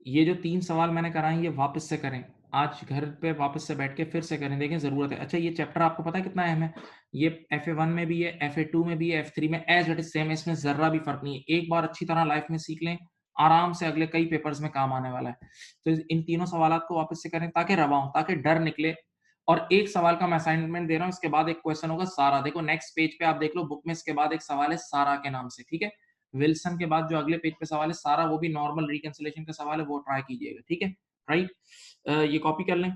Speaker 1: ये जो 3 सवाल मैंने कराए ये वापस से करें। आज घर पे वापस से बैठ के फिर से करें, देखें ज़रूरत है। अच्छा, ये चैप्टर आपको पता है कितना अहम है? ये FA1 में भी है, FA2 में भी है, F3 में एज़ इट इज़ सेम है, इसमें ज़र्रा भी फ़र्क नहीं है। एक बार अच्छी तरह लाइफ़ में सीख लें, आराम से अगले कई पेपर्स में काम आने वाला है। तो इन तीनों सवालात को वापस से करें ताकि रवाऊँ, ताकि डर निकले। और एक सवाल का मैं असाइनमेंट दे रहा हूँ, इसके बाद एक क्वेश्चन होगा सारा। देखो नेक्स्ट पेज पे आप देख लो बुक में, इसके बाद एक सवाल है सारा के नाम से, ठीक है? विल्सन के बाद जो अगले पेज पे सवाल है सारा, वो भी नॉर्मल रिकंसिलिएशन का सवाल है, वो ट्राई कीजिएगा, ठीक है? राइट? ये कॉपी कर लें।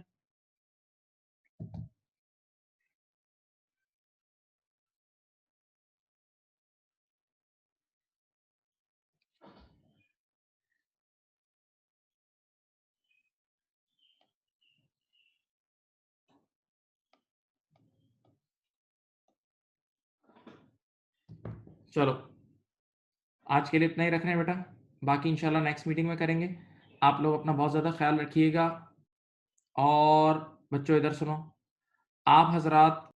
Speaker 1: चलो, आज के लिए इतना ही रख रहे हैं बेटा, बाकी इंशाल्लाह नेक्स्ट मीटिंग में करेंगे। आप लोग अपना बहुत ज़्यादा ख्याल रखिएगा। और बच्चों इधर सुनो, आप हज़रात